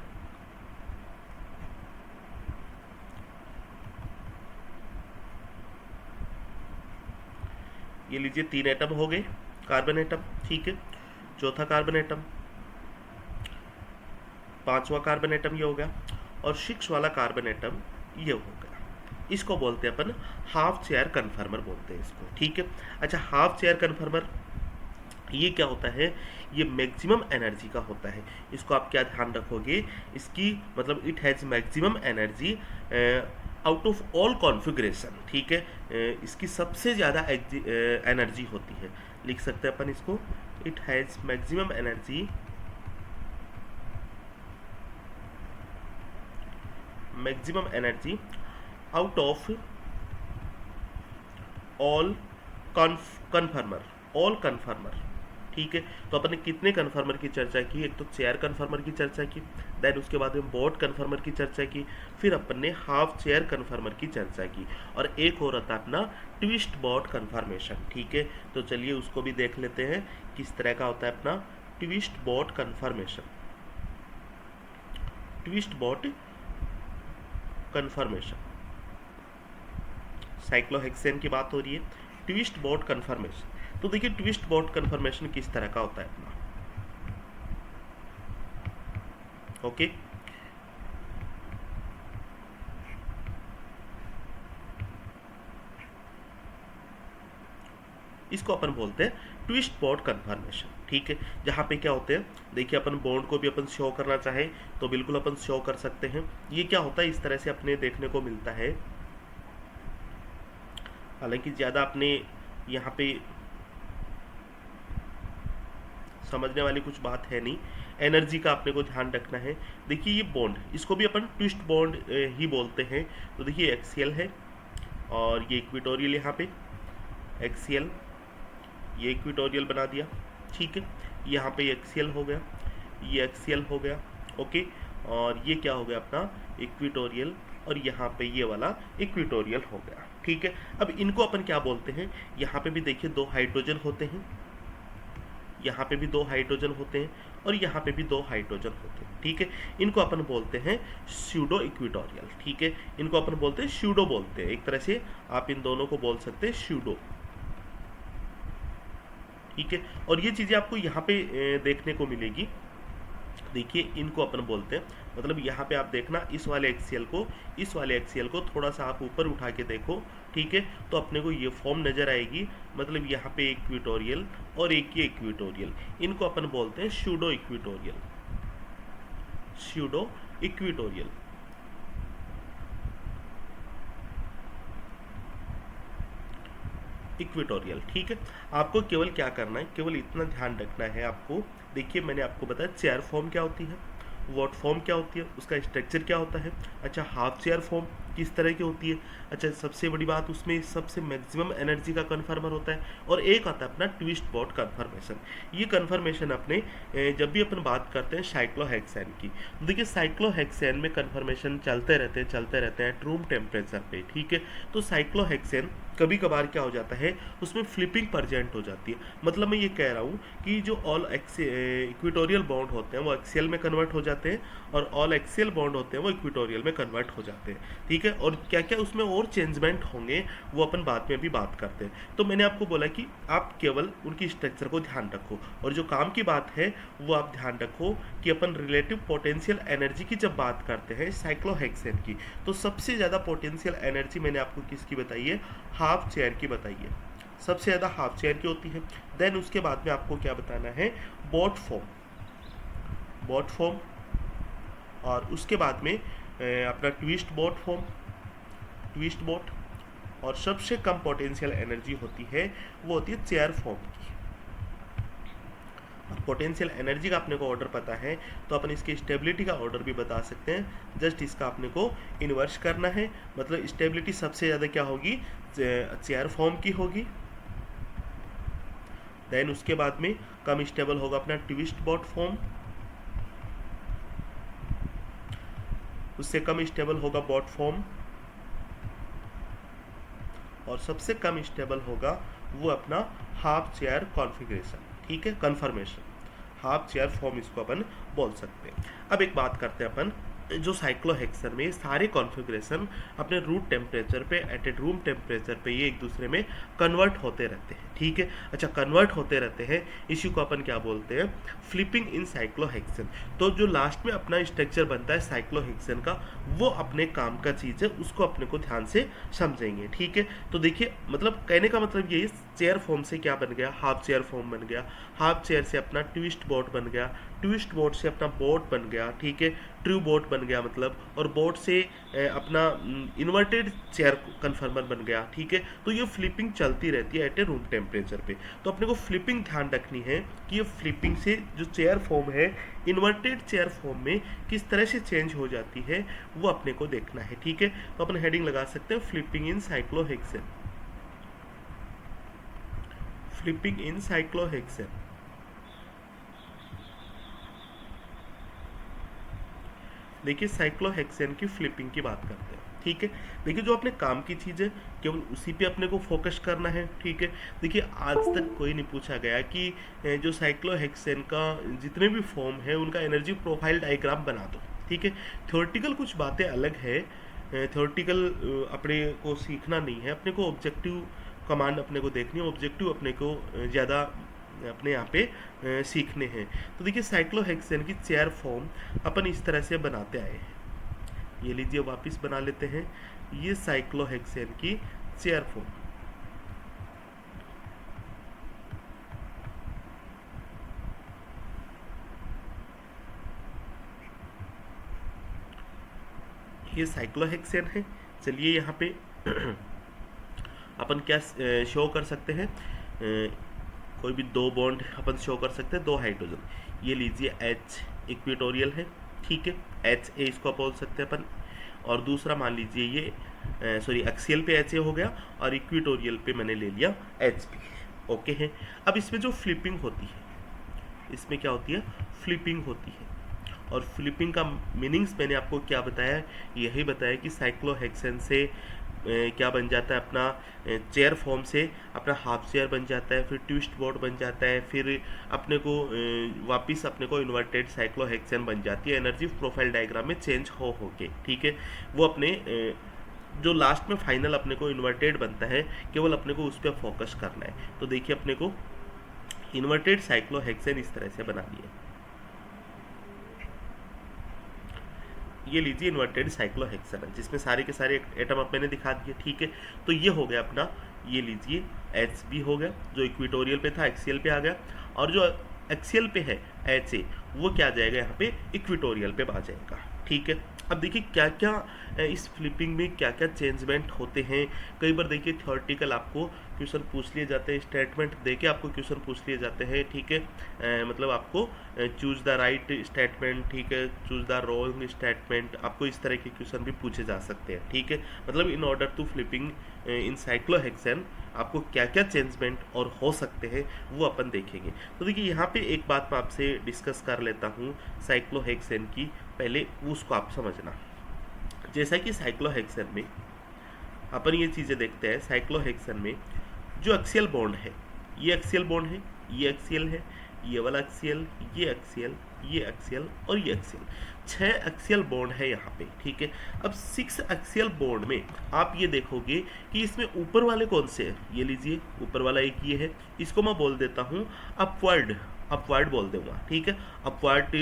S1: ये लीजिए 3 एटम हो गए कार्बन एटम, ठीक है। चौथा कार्बन एटम, 5वां कार्बन एटम ये हो गया, और 6 वाला कार्बन एटम ये हो गया। इसको बोलते हैं अपन हाफ चेयर कन्फर्मर बोलते हैं इसको, ठीक है। अच्छा, हाफ चेयर कन्फर्मर ये क्या होता है, ये मैक्सिमम एनर्जी का होता है। इसको आप क्या ध्यान रखोगे, इसकी मतलब it has maximum energy out of all configuration, ठीक है। इसकी सबसे ज़्यादा एनर्जी होती है, लिख सकते हैं अपन इसको, it has maximum energy, maximum energy out of all कन्फर्मर, all कन्फर्मर, ठीक है। तो अपन ने कितने कन्फर्मर की चर्चा की, एक तो चेयर कन्फर्मर की चर्चा की, देन उसके बाद में बोट कन्फर्मर की चर्चा की, फिर अपन ने हाफ चेयर कन्फर्मर की चर्चा की, और एक और आता अपना ट्विस्ट बोट कन्फर्मेशन, ठीक है। तो चलिए उसको भी देख लेते हैं किस तरह का होता है अपना twist boat conformation. Twist boat conformation, cyclohexane की बात हो रही है, ट्विस्ट बोट कन्फर्मेशन। तो देखिए ट्विस्ट बोट कन्फर्मेशन किस तरह का होता है अपना, ओके। इसको अपन बोलते हैं ट्विस्ट बोट कन्फर्मेशन, ठीक है। जहाँ पे क्या होते हैं, देखिए अपन बॉन्ड को भी अपन शो करना चाहे तो बिल्कुल अपन शो कर सकते हैं। ये क्या होता है, इस तरह से अपने देखने को मिलता है, हालांकि ज़्यादा अपने यहाँ पे समझने वाली कुछ बात है नहीं, एनर्जी का अपने को ध्यान रखना है। देखिए ये बॉन्ड, इसको भी अपन ट्विस्ट बॉन्ड ही बोलते हैं। तो देखिए एक्सियल है और ये इक्विटोरियल, यहाँ पे एक्सियल, ये इक्विटोरियल बना दिया, ठीक है। यहाँ पे एक्सियल हो गया, ये एक्सियल हो गया, ओके। और ये क्या हो गया अपना इक्विटोरियल, और यहाँ पे ये वाला इक्विटोरियल हो गया, ठीक है। अब इनको अपन क्या बोलते हैं, यहाँ पे भी देखिए 2 हाइड्रोजन होते हैं, यहाँ पे भी 2 हाइड्रोजन होते हैं, और यहाँ पे भी 2 हाइड्रोजन होते हैं, ठीक है। इनको अपन बोलते हैं स्यूडो इक्विटोरियल, ठीक है। इनको अपन बोलते हैं स्यूडो बोलते हैं, एक तरह से आप इन दोनों को बोल सकते हैं स्यूडो, ठीक है। और ये चीज़ें आपको यहाँ पे देखने को मिलेगी। देखिए इनको अपन बोलते हैं, मतलब यहाँ पे आप देखना इस वाले एक्सियल को, इस वाले एक्सियल को थोड़ा सा आप ऊपर उठा के देखो, ठीक है। तो अपने को ये फॉर्म नज़र आएगी, मतलब यहाँ पे इक्विटोरियल और एक ये इक्विटोरियल, इनको अपन बोलते हैं pseudo equatorial, pseudo equatorial. Equatorial, ठीक है। आपको केवल क्या करना है, केवल इतना ध्यान रखना है आपको। देखिए मैंने आपको बताया चेयर फॉर्म क्या होती है, वॉट फॉर्म क्या होती है, उसका स्ट्रक्चर क्या होता है। अच्छा, हाफ चेयर फॉर्म किस तरह की होती है। अच्छा, सबसे बड़ी बात उसमें सबसे मैक्सिमम एनर्जी का कन्फर्मर होता है, और एक आता है अपना ट्विस्ट बोट कन्फर्मेशन। ये कन्फर्मेशन अपने जब भी अपन बात करते हैं साइक्लोहेक्सेन की, तो देखिए साइक्लोहेक्सेन में कन्फर्मेशन चलते रहते हैं एट रूम टेम्परेचर पे, ठीक है। तो साइक्लोहेक्सेन कभी कभार क्या हो जाता है, उसमें फ्लिपिंग प्रेजेंट हो जाती है। मतलब मैं ये कह रहा हूँ कि जो ऑल इक्विटोरियल बॉन्ड होते हैं वो एक्सियल में कन्वर्ट हो जाते हैं, और ऑल एक्सियल बॉन्ड होते हैं वो इक्विटोरियल में कन्वर्ट हो जाते हैं, ठीक है। और क्या क्या उसमें और चेंजमेंट होंगे वो अपन बाद में भी बात करते हैं। तो मैंने आपको बोला कि आप केवल उनकी स्ट्रक्चर को ध्यान रखो, और जो काम की बात है वो आप ध्यान रखो कि अपन रिलेटिव पोटेंशियल एनर्जी की जब बात करते हैं साइक्लोहेक्सेन की, तो सबसे ज़्यादा पोटेंशियल एनर्जी मैंने आपको किसकी बताई है, हाफ चेयर की बताई है, सबसे ज़्यादा हाफ चेयर की होती है। देन उसके बाद में आपको क्या बताना है, बोट फॉर्म, बॉट फॉर्म, और उसके बाद में अपना twist boat form, twist boat, और सबसे कम पोटेंशियल एनर्जी होती है वो होती है चेयर फॉर्म की। पोटेंशियल एनर्जी का अपने को ऑर्डर पता है तो अपन इसकी स्टेबिलिटी का ऑर्डर भी बता सकते हैं। जस्ट इसका अपने को इन्वर्स करना है, मतलब स्टेबिलिटी सबसे ज़्यादा क्या होगी, चेयर फॉर्म की होगी। देन उसके बाद में कम स्टेबल होगा अपना ट्विस्ट बॉट फॉर्म, उससे कम स्टेबल होगा बॉट फॉर्म, और सबसे कम स्टेबल होगा वो अपना हाफ चेयर कॉन्फ़िगरेशन, ठीक है, कन्फर्मेशन, हाफ चेयर फॉर्म इसको अपन बोल सकते हैं। अब एक बात करते हैं अपन, जो साइक्लोहेक्सेन में सारे कॉन्फ़िगरेशन अपने रूट टेम्परेचर पे एट ए रूम टेम्परेचर पे ये एक दूसरे में कन्वर्ट होते रहते हैं, ठीक है। अच्छा, कन्वर्ट होते रहते हैं, इसी को अपन क्या बोलते हैं, फ्लिपिंग इन साइक्लोहेक्सेन। तो जो लास्ट में अपना स्ट्रक्चर बनता है साइक्लोहेक्सेन का, वो अपने काम का चीज़ है, उसको अपने को ध्यान से समझेंगे, ठीक है। तो देखिए, मतलब कहने का मतलब ये, चेयर फॉर्म से क्या बन गया, हाफ चेयर फॉर्म बन गया, हाफ चेयर से अपना ट्विस्ट बोट बन गया, ट्विस्ट बोट से अपना बोट बन गया, ठीक है, ट्रू बोट बन गया मतलब, और बोट से अपना इन्वर्टेड चेयर कन्फर्मर बन गया, ठीक है। तो ये फ्लिपिंग चलती रहती है एट ए रूम टेम्परेचर पे। तो अपने को फ्लिपिंग ध्यान रखनी है कि ये फ्लिपिंग से जो चेयर फॉर्म है इन्वर्टेड चेयर फॉर्म में किस तरह से चेंज हो जाती है, वो अपने को देखना है, ठीक है। तो अपन हेडिंग लगा सकते हैं flipping in cyclohexane, flipping in cyclohexane. देखिए, साइक्लोहेक्सेन की फ्लिपिंग की बात करते हैं, ठीक है। देखिए, जो अपने काम की चीज़ है केवल उसी पे अपने को फोकस करना है, ठीक है। देखिए, आज तक कोई नहीं पूछा गया कि जो साइक्लोहेक्सेन का जितने भी फॉर्म है उनका एनर्जी प्रोफाइल डायग्राम बना दो, ठीक है। थ्योरेटिकल कुछ बातें अलग है, थ्योरेटिकल अपने को सीखना नहीं है, अपने को ऑब्जेक्टिव कमांड अपने को देखनी है, ऑब्जेक्टिव अपने को ज़्यादा अपने यहाँ पे सीखने हैं। तो देखिए, साइक्लोहेक्सेन की चेयर फॉर्म अपन इस तरह से बनाते आए हैं। ये लीजिए, वापस बना लेते हैं, ये साइक्लोहेक्सेन की चेयर फॉर्म। ये साइक्लोहेक्सेन है। चलिए यहाँ पे अपन क्या शो कर सकते हैं, कोई भी दो बॉन्ड अपन शो कर सकते हैं, दो हाइड्रोजन। ये लीजिए H इक्वेटोरियल है, ठीक है, HA इसको बोल सकते हैं अपन। और दूसरा मान लीजिए ये सॉरी एक्सियल पे HA हो गया और इक्वेटोरियल पे मैंने ले लिया HB, ओके है। अब इसमें जो फ्लिपिंग होती है, इसमें क्या होती है, फ्लिपिंग होती है। और फ्लिपिंग का मीनिंग्स मैंने आपको क्या बताया, यही बताया कि साइक्लोहेक्सेन से क्या बन जाता है, अपना चेयर फॉर्म से अपना हाफ चेयर बन जाता है, फिर ट्विस्ट बोर्ड बन जाता है, फिर अपने को वापस अपने को इन्वर्टेड साइक्लोहेक्सेन बन जाती है, एनर्जी प्रोफाइल डायग्राम में चेंज हो के, ठीक है। वो अपने जो लास्ट में फाइनल अपने को इन्वर्टेड बनता है, केवल अपने को उस पर फोकस करना है। तो देखिए, अपने को इन्वर्टेड साइक्लोहेक्सेन इस तरह से बना दिया, ये लीजिए इन्वर्टेड साइक्लोहेक्सेन है, जिसमें सारे के सारे एटम अब मैंने दिखा दिए, ठीक है। तो ये हो गया अपना, ये लीजिए HB हो गया, जो इक्वेटोरियल पे था एक्सियल पे आ गया, और जो एक्सियल पे है HA, वो क्या आ जाएगा यहाँ पे, इक्वेटोरियल पे आ जाएगा, ठीक है। अब देखिए क्या क्या इस फ्लिपिंग में क्या क्या चेंजमेंट होते हैं। कई बार देखिए थ्योरेटिकल आपको क्वेश्चन पूछ लिए जाते हैं, स्टेटमेंट देके आपको क्वेश्चन पूछ लिए जाते हैं, ठीक है। मतलब आपको चूज द राइट स्टेटमेंट, ठीक है, चूज द रॉन्ग स्टेटमेंट, आपको इस तरह के क्वेश्चन भी पूछे जा सकते हैं, ठीक है। मतलब in order to flipping in cyclohexane आपको क्या क्या चेंजमेंट और हो सकते हैं वो अपन देखेंगे। तो देखिए, यहाँ पे एक बात मैं आपसे डिस्कस कर लेता हूँ साइक्लोहेक्सेन की, पहले उसको आप समझना। जैसा कि साइक्लोहेक्सेन में अपन ये चीज़ें देखते हैं, साइक्लोहेक्सेन में जो एक्सियल बॉन्ड है, ये एक्सियल बॉन्ड है, ये एक्सियल है, ये वाला एक्सियल, ये एक्सियल, ये एक्सियल और ये एक्सियल, 6 एक्सियल बॉन्ड है यहाँ पे, ठीक है। अब 6 एक्सियल बॉन्ड में आप ये देखोगे कि इसमें ऊपर वाले कौन से हैं, ये लीजिए ऊपर वाला एक ये है, इसको मैं बोल देता हूँ अपवर्ड, अपवर्ड बोल दूंगा, ठीक है, अपवर्ड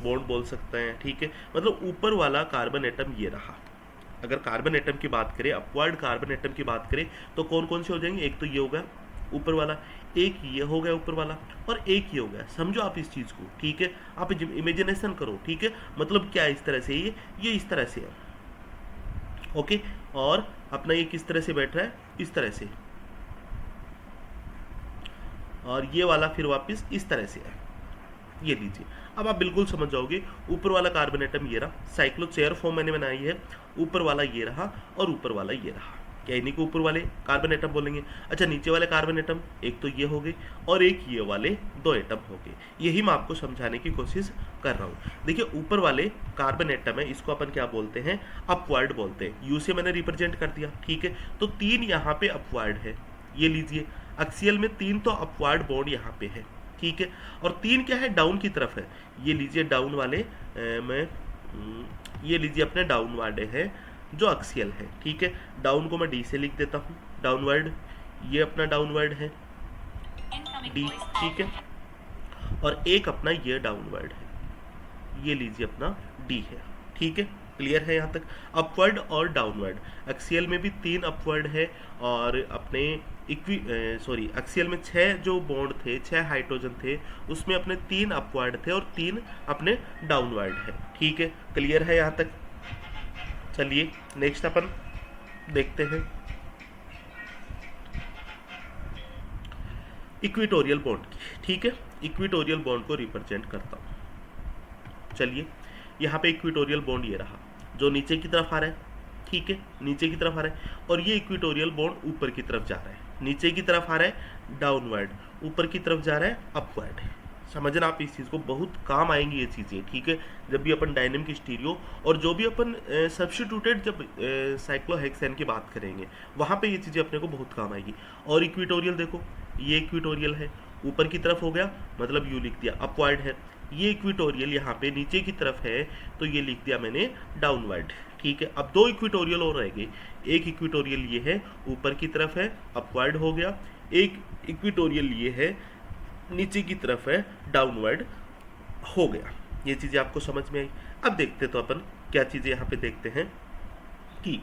S1: बॉन्ड बोल सकते हैं, ठीक है। मतलब ऊपर वाला कार्बन एटम ये रहा। अगर कार्बन एटम की बात करें, अपवर्ड कार्बन एटम की बात करें, तो कौन कौन से हो जाएंगे, एक तो ये होगा, ऊपर वाला, एक ये हो गया ऊपर वाला, और एक ये हो गया। समझो आप इस चीज़ को, ठीक है, आप इमेजिनेशन करो, ठीक है, मतलब क्या इस तरह से ये इस तरह से है, ओके, और अपना ये किस तरह से बैठ रहा है, इस तरह से, और ये वाला फिर वापस इस तरह से है। ये लीजिए, अब आप बिल्कुल समझ जाओगे। ऊपर वाला कार्बन एटम ये रहा, साइक्लो चेयर फॉर्म मैंने बनाई है, ऊपर वाला ये रहा और ऊपर वाला ये रहा। क्या इन्हीं को ऊपर वाले कार्बन एटम बोलेंगे। अच्छा, नीचे वाले कार्बन एटम एक तो ये हो गए और एक ये वाले दो एटम हो गए। यही मैं आपको समझाने की कोशिश कर रहा हूँ। देखिए, ऊपर वाले कार्बन एटम है, इसको अपन क्या बोलते हैं, अपवर्ड बोलते हैं। यू से मैंने रिप्रेजेंट कर दिया, ठीक है। तो 3 यहाँ पे अपवर्ड है, ये लीजिए, एक्सियल में 3 तो अपवर्ड बॉन्ड यहाँ पे है, ठीक है। और 3 क्या है, डाउन की तरफ है। ये लीजिए डाउन वाले ये लीजिए अपने डाउन वाले हैं जो एक्सियल है, ठीक है। डाउन को मैं डी से लिख देता हूँ, डाउनवर्ड, ये अपना डाउनवर्ड है डी, ठीक है। और एक अपना ये डाउनवर्ड है, ये लीजिए अपना डी है, ठीक है। क्लियर है यहाँ तक। अपवर्ड और डाउनवर्ड, एक्सियल में भी 3 अपवर्ड है, और अपने एक्सियल में 6 जो बॉन्ड थे, 6 हाइड्रोजन थे, उसमें अपने 3 अपवर्ड थे और 3 अपने डाउनवर्ड है, ठीक है। क्लियर है यहाँ तक। चलिए नेक्स्ट अपन देखते हैं इक्वेटोरियल बॉन्ड की, ठीक है। इक्वेटोरियल बॉन्ड को रिप्रेजेंट करता हूँ। चलिए, यहाँ पे इक्वेटोरियल बॉन्ड ये रहा जो नीचे की तरफ आ रहा है, ठीक है, नीचे की तरफ आ रहा है। और ये इक्वेटोरियल बॉन्ड ऊपर की तरफ जा रहा है, नीचे की तरफ आ रहा है डाउनवर्ड, ऊपर की तरफ जा रहा है अपवर्ड। समझना आप इस चीज़ को, बहुत काम आएंगी ये चीज़ें, ठीक है। जब भी अपन डायनेमिक स्टीरियो और जो भी अपन सब्स्टिट्यूटेड जब साइक्लोहेक्सेन की बात करेंगे, वहाँ पे ये चीज़ें अपने को बहुत काम आएगी। और इक्वेटोरियल देखो, ये इक्वेटोरियल है, ऊपर की तरफ हो गया, मतलब यू लिख दिया, अपवर्ड है। ये इक्वेटोरियल यहाँ पे नीचे की तरफ है, तो ये लिख दिया मैंने डाउनवर्ड, ठीक है। अब 2 इक्वेटोरियल और रह गए। एक इक्वेटोरियल ये है, ऊपर की तरफ है, अपवर्ड हो गया। एक इक्वेटोरियल ये है, नीचे की तरफ है, डाउनवर्ड हो गया। ये चीज़ें आपको समझ में आई। अब देखते तो अपन क्या चीज़ें यहाँ पे देखते हैं कि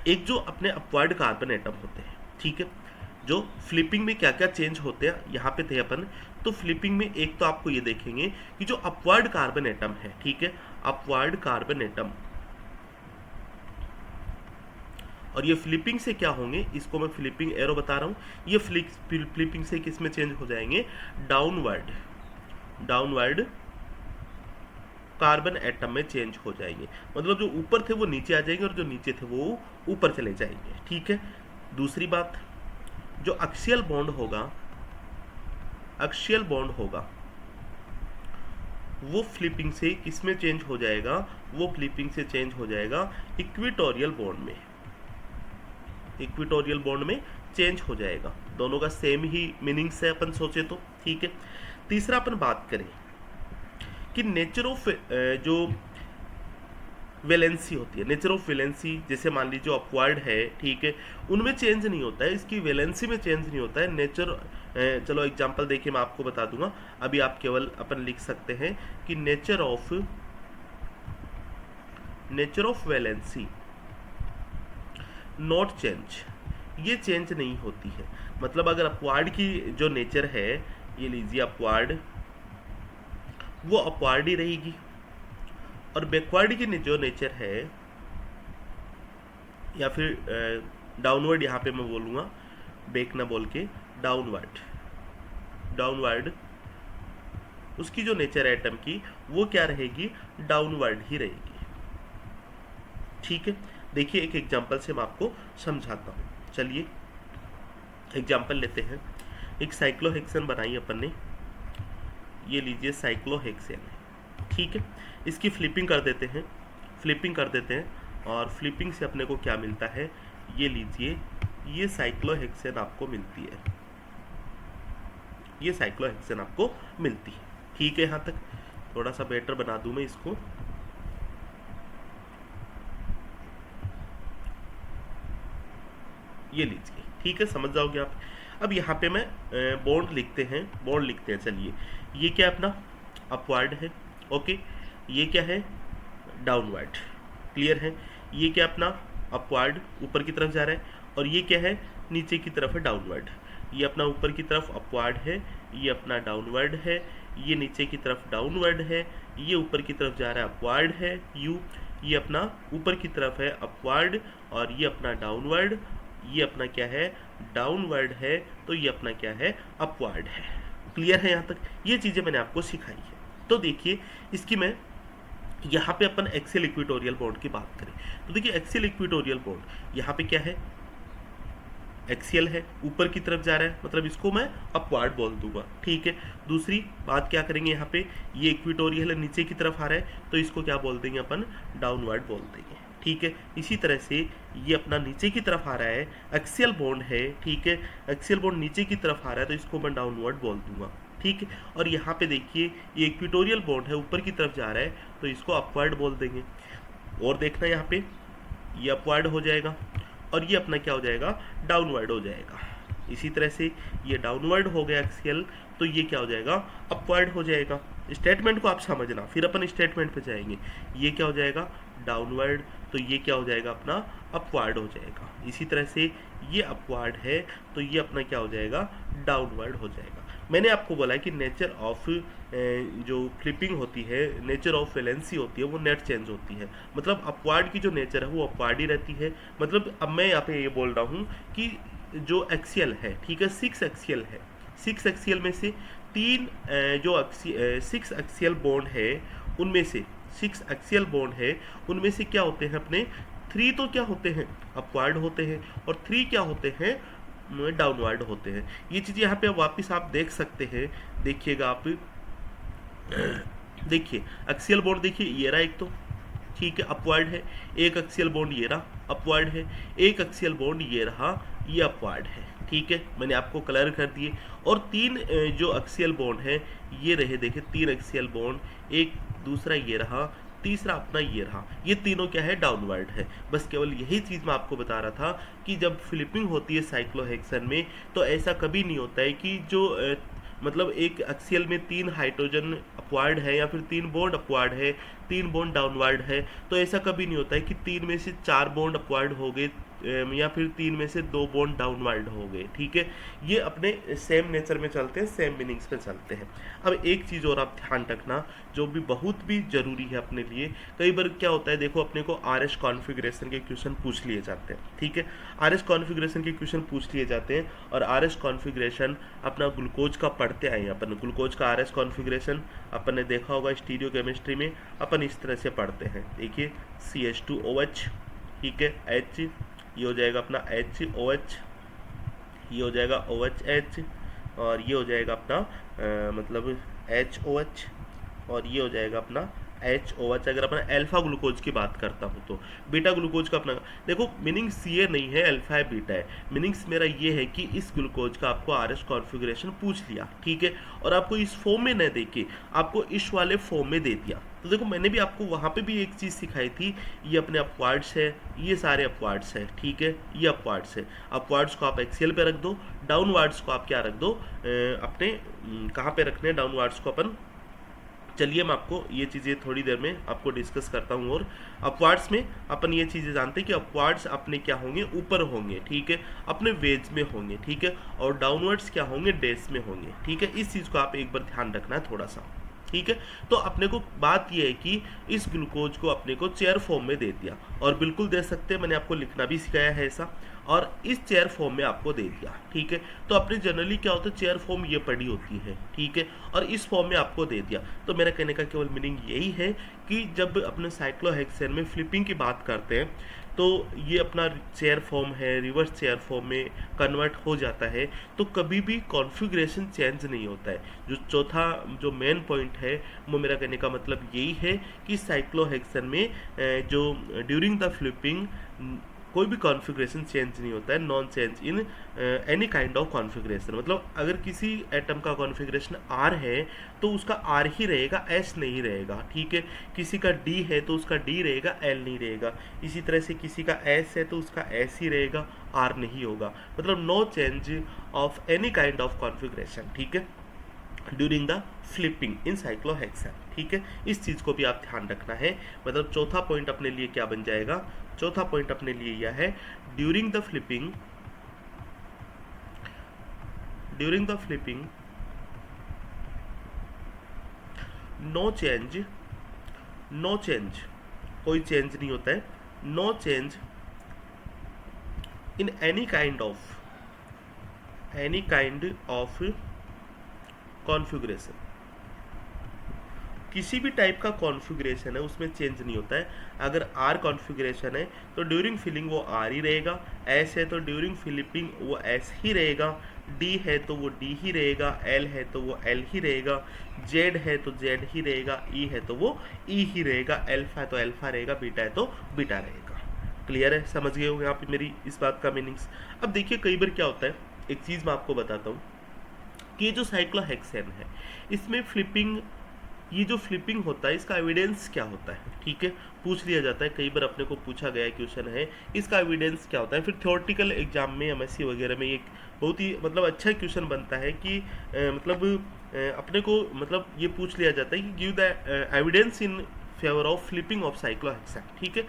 S1: एक जो अपने अपवर्ड कार्बन एटम होते हैं, ठीक है, जो फ्लिपिंग में क्या क्या चेंज होते हैं, यहाँ पे थे अपन। तो फ्लिपिंग में एक तो आपको ये देखेंगे कि जो अपवर्ड कार्बन एटम है, ठीक है, अपवर्ड कार्बन एटम, और ये फ्लिपिंग से क्या होंगे, इसको मैं फ्लिपिंग एरो बता रहा हूँ। ये फ्लिपिंग से किस में चेंज हो जाएंगे, डाउनवर्ड, डाउनवर्ड कार्बन एटम में चेंज हो जाएंगे। मतलब जो ऊपर थे वो नीचे आ जाएंगे और जो नीचे थे वो ऊपर चले जाएंगे, ठीक है। दूसरी बात, जो एक्सियल बॉन्ड होगा, एक्सियल बॉन्ड होगा, वो फ्लिपिंग से किस में चेंज हो जाएगा, वो फ्लिपिंग से चेंज हो जाएगा इक्वेटोरियल बॉन्ड में, इक्वेटोरियल बॉन्ड में चेंज हो जाएगा। दोनों का सेम ही मीनिंग्स है अपन सोचे तो, ठीक है। तीसरा अपन बात करें कि नेचर ऑफ जो वैलेंसी होती है, नेचर ऑफ वैलेंसी, जैसे मान लीजिए अपवर्ड है, ठीक है, उनमें चेंज नहीं होता है, इसकी वैलेंसी में चेंज नहीं होता है। नेचर, चलो एग्जांपल देखिए मैं आपको बता दूंगा। अभी आप केवल अपन लिख सकते हैं कि nature of valency not change, ये चेंज नहीं होती है। मतलब अगर अपवर्ड की जो नेचर है, ये लीजिए अपवर्ड, वो अपवर्ड ही रहेगी, और बैकवर्ड की जो नेचर है, या फिर डाउनवर्ड, यहाँ पे मैं बोलूँगा बैक ना बोल के डाउनवर्ड, डाउनवर्ड उसकी जो नेचर है एटम की, वो क्या रहेगी, डाउनवर्ड ही रहेगी, ठीक है। देखिए एक एग्जांपल से मैं आपको समझाता हूँ। चलिए एग्जांपल लेते हैं। एक साइक्लोहेक्सेन बनाई अपन ने, ये लीजिए साइक्लोहेक्सेन है, ठीक है। इसकी फ्लिपिंग कर देते हैं, फ्लिपिंग कर देते हैं, और फ्लिपिंग से अपने को क्या मिलता है, ये लीजिए, ये साइक्लोहेक्सेन आपको मिलती है, ये साइक्लोहेक्सेन आपको मिलती है, ठीक है। यहाँ तक थोड़ा सा बेटर बना दूं मैं इसको, ये लीजिए, ठीक है, समझ जाओगे आप। अब यहाँ पे मैं बॉन्ड लिखते हैं, बॉन्ड लिखते हैं। चलिए, ये क्या अपना अपवर्ड है, ओके, ये क्या है, डाउनवर्ड, क्लियर है। ये क्या अपना अपवर्ड ऊपर की तरफ जा रहा है, और ये क्या है, नीचे की तरफ है, डाउनवर्ड। ये अपना ऊपर की तरफ अपवर्ड है, ये अपना डाउनवर्ड है, ये नीचे की तरफ डाउनवर्ड है, ये ऊपर की तरफ जा रहा है अपवर्ड है यू, ये अपना ऊपर की तरफ है अपवर्ड, और ये अपना डाउनवर्ड, ये अपना क्या है डाउनवर्ड है, तो ये अपना क्या है अपवर्ड है। क्लियर है यहाँ तक? ये चीज़ें मैंने आपको सिखाई है। तो देखिए इसकी मैं यहाँ पे अपन एक्सियल इक्वेटोरियल बॉन्ड की बात करें तो देखिए एक्सियल इक्वेटोरियल बॉन्ड यहाँ पे क्या है, एक्सियल है, ऊपर की तरफ जा रहा है, मतलब इसको मैं अपवर्ड बोल दूंगा। ठीक है, दूसरी बात क्या करेंगे यहाँ पे, ये इक्वेटोरियल है, नीचे की तरफ आ रहा है, तो इसको क्या बोल देंगे अपन डाउनवर्ड बोल देंगे। ठीक है, इसी तरह से ये अपना नीचे की तरफ आ रहा है, एक्सियल बॉन्ड है। ठीक है, एक्सियल बॉन्ड नीचे की तरफ आ रहा है, तो इसको मैं डाउनवर्ड बोल दूंगा। ठीक है, और यहाँ पे देखिए ये इक्वेटोरियल बॉन्ड है, ऊपर की तरफ जा रहा है, तो इसको अपवर्ड बोल देंगे। और देखना यहाँ पे ये अपवर्ड हो जाएगा और ये अपना क्या हो जाएगा डाउनवर्ड हो जाएगा। इसी तरह से ये डाउनवर्ड हो गया एक्सियल, तो ये क्या हो जाएगा अपवर्ड हो जाएगा। स्टेटमेंट को आप समझना, फिर अपन स्टेटमेंट पे जाएंगे। ये क्या हो जाएगा डाउनवर्ड, तो ये क्या हो जाएगा अपना अपवर्ड हो जाएगा। इसी तरह से ये अपवर्ड है, तो ये अपना क्या हो जाएगा डाउनवर्ड हो जाएगा। मैंने आपको बोला कि नेचर ऑफ जो फ्लिपिंग होती है, नेचर ऑफ वैलेंसी होती है, वो नेट चेंज होती है। मतलब अपवर्ड की जो नेचर है वो अपवर्ड ही रहती है। मतलब अब मैं यहाँ पे ये बोल रहा हूँ कि जो एक्सियल है, ठीक है, 6 एक्सियल है, 6 एक्सियल में से 3 जो 6 एक्सियल बॉन्ड है उनमें से 6 एक्सियल बॉन्ड है उनमें से क्या होते हैं अपने 3 तो क्या होते हैं अपवर्ड होते हैं, और 3 क्या होते हैं डाउनवर्ड होते हैं। ये चीज़ यहाँ पे वापस आप देख सकते हैं, देखिएगा आप, देखिए एक्सियल बॉन्ड देखिए ये रहा एक, तो ठीक है अपवर्ड है, एक एक्सियल बॉन्ड ये रहा अपवर्ड है, एक एक्सियल बॉन्ड ये रहा ये अपवर्ड है। ठीक है, मैंने आपको कलर कर दिए। और 3 जो एक्सियल बॉन्ड है ये रहे, देखिए 3 एक्सियल बॉन्ड, एक दूसरा ये रहा, तीसरा अपना ये रहा, ये तीनों क्या है डाउनवर्ड है। बस केवल यही चीज़ मैं आपको बता रहा था कि जब फ्लिपिंग होती है साइक्लोहेक्सेन में, तो ऐसा कभी नहीं होता है कि जो मतलब एक एक्सियल में 3 हाइड्रोजन अपवर्ड है या फिर 3 बॉन्ड अपवर्ड है, 3 बॉन्ड डाउनवर्ड है, तो ऐसा कभी नहीं होता है कि 3 में से 4 बॉन्ड अपवर्ड हो गए या फिर 3 में से 2 बॉन्ड डाउनवर्ड हो गए। ठीक है, ये अपने सेम नेचर में चलते हैं, सेम मीनिंग्स में चलते हैं। अब एक चीज़ और आप ध्यान रखना जो भी बहुत भी जरूरी है अपने लिए, कई बार क्या होता है देखो अपने को आरएस कॉन्फ़िगरेशन के क्वेश्चन पूछ लिए जाते हैं। ठीक है, आरएस कॉन्फ़िगरेशन के क्वेश्चन पूछ लिए जाते हैं, और आरएस कॉन्फ़िगरेशन अपना ग्लूकोज का पढ़ते आए अपन, ग्लूकोज का आरएस कॉन्फ़िगरेशन अपन ने देखा होगा स्टीरियो केमिस्ट्री में, अपन इस तरह से पढ़ते हैं। देखिए CH2OH, ठीक है, H, ये हो जाएगा अपना HOH, ये हो जाएगा OHH, और ये हो जाएगा अपना मतलब HOH, और ये हो जाएगा अपना HOH। अगर अपना अल्फा ग्लूकोज की बात करता हूँ तो बीटा ग्लूकोज का अपना देखो मीनिंग्स ये नहीं है अल्फा है बीटा है, मीनिंग्स मेरा ये है कि इस ग्लूकोज का आपको आरएस कॉन्फ़िगरेशन पूछ लिया, ठीक है, और आपको इस फॉर्म में न दे के आपको इस वाले फॉर्म में दे दिया। तो देखो मैंने भी आपको वहाँ पे भी एक चीज़ सिखाई थी, ये अपने अपवर्ड्स है, ये सारे अपवर्ड्स है, ठीक है, ये अपवर्ड्स है। अपवर्ड्स को आप एक्सियल पे रख दो, डाउनवर्ड्स को आप क्या रख दो अपने कहाँ पे रखने हैं डाउनवर्ड्स को अपन, चलिए मैं आपको ये चीज़ें थोड़ी देर में आपको डिस्कस करता हूँ। और अपवर्ड्स में अपन ये चीज़ें जानते हैं कि अपवर्ड्स अपने क्या होंगे ऊपर होंगे, ठीक है, अपने वेज में होंगे, ठीक है, और डाउनवर्ड्स क्या होंगे डेस में होंगे। ठीक है, इस चीज़ को आप एक बार ध्यान रखना है थोड़ा सा। ठीक है, तो अपने को बात यह है कि इस ग्लूकोज को अपने को चेयर फॉर्म में दे दिया, और बिल्कुल दे सकते हैं, मैंने आपको लिखना भी सिखाया है ऐसा, और इस चेयर फॉर्म में आपको दे दिया। ठीक है, तो अपने जनरली क्या होता है चेयर फॉर्म ये पड़ी होती है, ठीक है, और इस फॉर्म में आपको दे दिया। तो मेरा कहने का केवल मीनिंग यही है कि जब अपने साइक्लोहेक्सेन में फ्लिपिंग की बात करते हैं तो ये अपना चेयर फॉर्म है, रिवर्स चेयर फॉर्म में कन्वर्ट हो जाता है, तो कभी भी कॉन्फ़िगरेशन चेंज नहीं होता है। जो चौथा जो मेन पॉइंट है वो मेरा कहने का मतलब यही है कि साइक्लोहेक्सेन में जो ड्यूरिंग द फ्लिपिंग कोई भी कॉन्फ़िगरेशन चेंज नहीं होता है, non change in any kind of configuration. मतलब अगर किसी एटम का कॉन्फ़िगरेशन R है तो उसका R ही रहेगा, S नहीं रहेगा। ठीक है, किसी का D है तो उसका D रहेगा, L नहीं रहेगा। इसी तरह से किसी का S है तो उसका S ही रहेगा, R नहीं होगा। मतलब no change of any kind of configuration, ठीक है, during the flipping in cyclohexane. ठीक है, इस चीज़ को भी आप ध्यान रखना है। मतलब चौथा पॉइंट अपने लिए क्या बन जाएगा, चौथा पॉइंट अपने लिए यह है during the flipping during the flipping no change, no change, कोई चेंज नहीं होता है, no change in any kind of configuration, किसी भी टाइप का कॉन्फ़िगरेशन है उसमें चेंज नहीं होता है। अगर आर कॉन्फ़िगरेशन है तो ड्यूरिंग फिलिंग वो आर ही रहेगा, एस है तो ड्यूरिंग फिलिपिंग वो एस ही रहेगा, डी है तो वो डी ही रहेगा, एल है तो वो एल ही रहेगा, जेड है तो जेड ही रहेगा, ई है तो वो ई ही रहेगा, एल्फा है तो एल्फा रहेगा, बीटा है तो बीटा रहेगा। क्लियर है, समझ गए होंगे आप मेरी इस बात का मीनिंग्स। अब देखिए कई बार क्या होता है, एक चीज़ मैं आपको बताता हूँ कि ये जो साइक्लोहेक्सेन है इसमें फ्लिपिंग, ये जो फ्लिपिंग होता है इसका एविडेंस क्या होता है, ठीक है, पूछ लिया जाता है, कई बार अपने को पूछा गया क्वेश्चन है इसका एविडेंस क्या होता है। फिर थ्योरेटिकल एग्जाम में एमएससी वगैरह में एक बहुत ही मतलब अच्छा क्वेश्चन बनता है कि अपने को मतलब ये पूछ लिया जाता है कि give the evidence in favour of flipping of cyclohexane, ठीक है,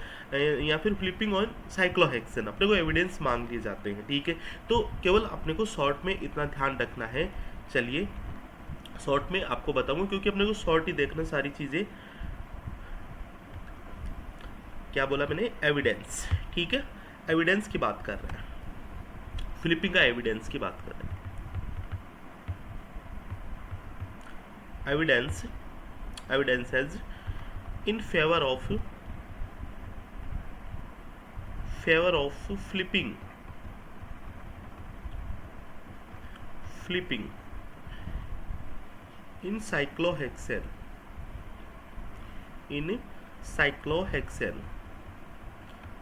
S1: या फिर फ्लिपिंग ऑन साइक्लोहेक्सेन, अपने को एविडेंस मांग लिए जाते हैं, ठीक है। तो केवल अपने को शॉर्ट में इतना ध्यान रखना है। चलिए शॉर्ट में आपको बताऊंगा क्योंकि अपने को शॉर्ट ही देखना सारी चीज़ें। क्या बोला मैंने, एविडेंस, ठीक है, एविडेंस की बात कर रहे हैं, फ्लिपिंग का एविडेंस की बात कर रहे हैं। Evidence as in favour of flipping in cyclohexane,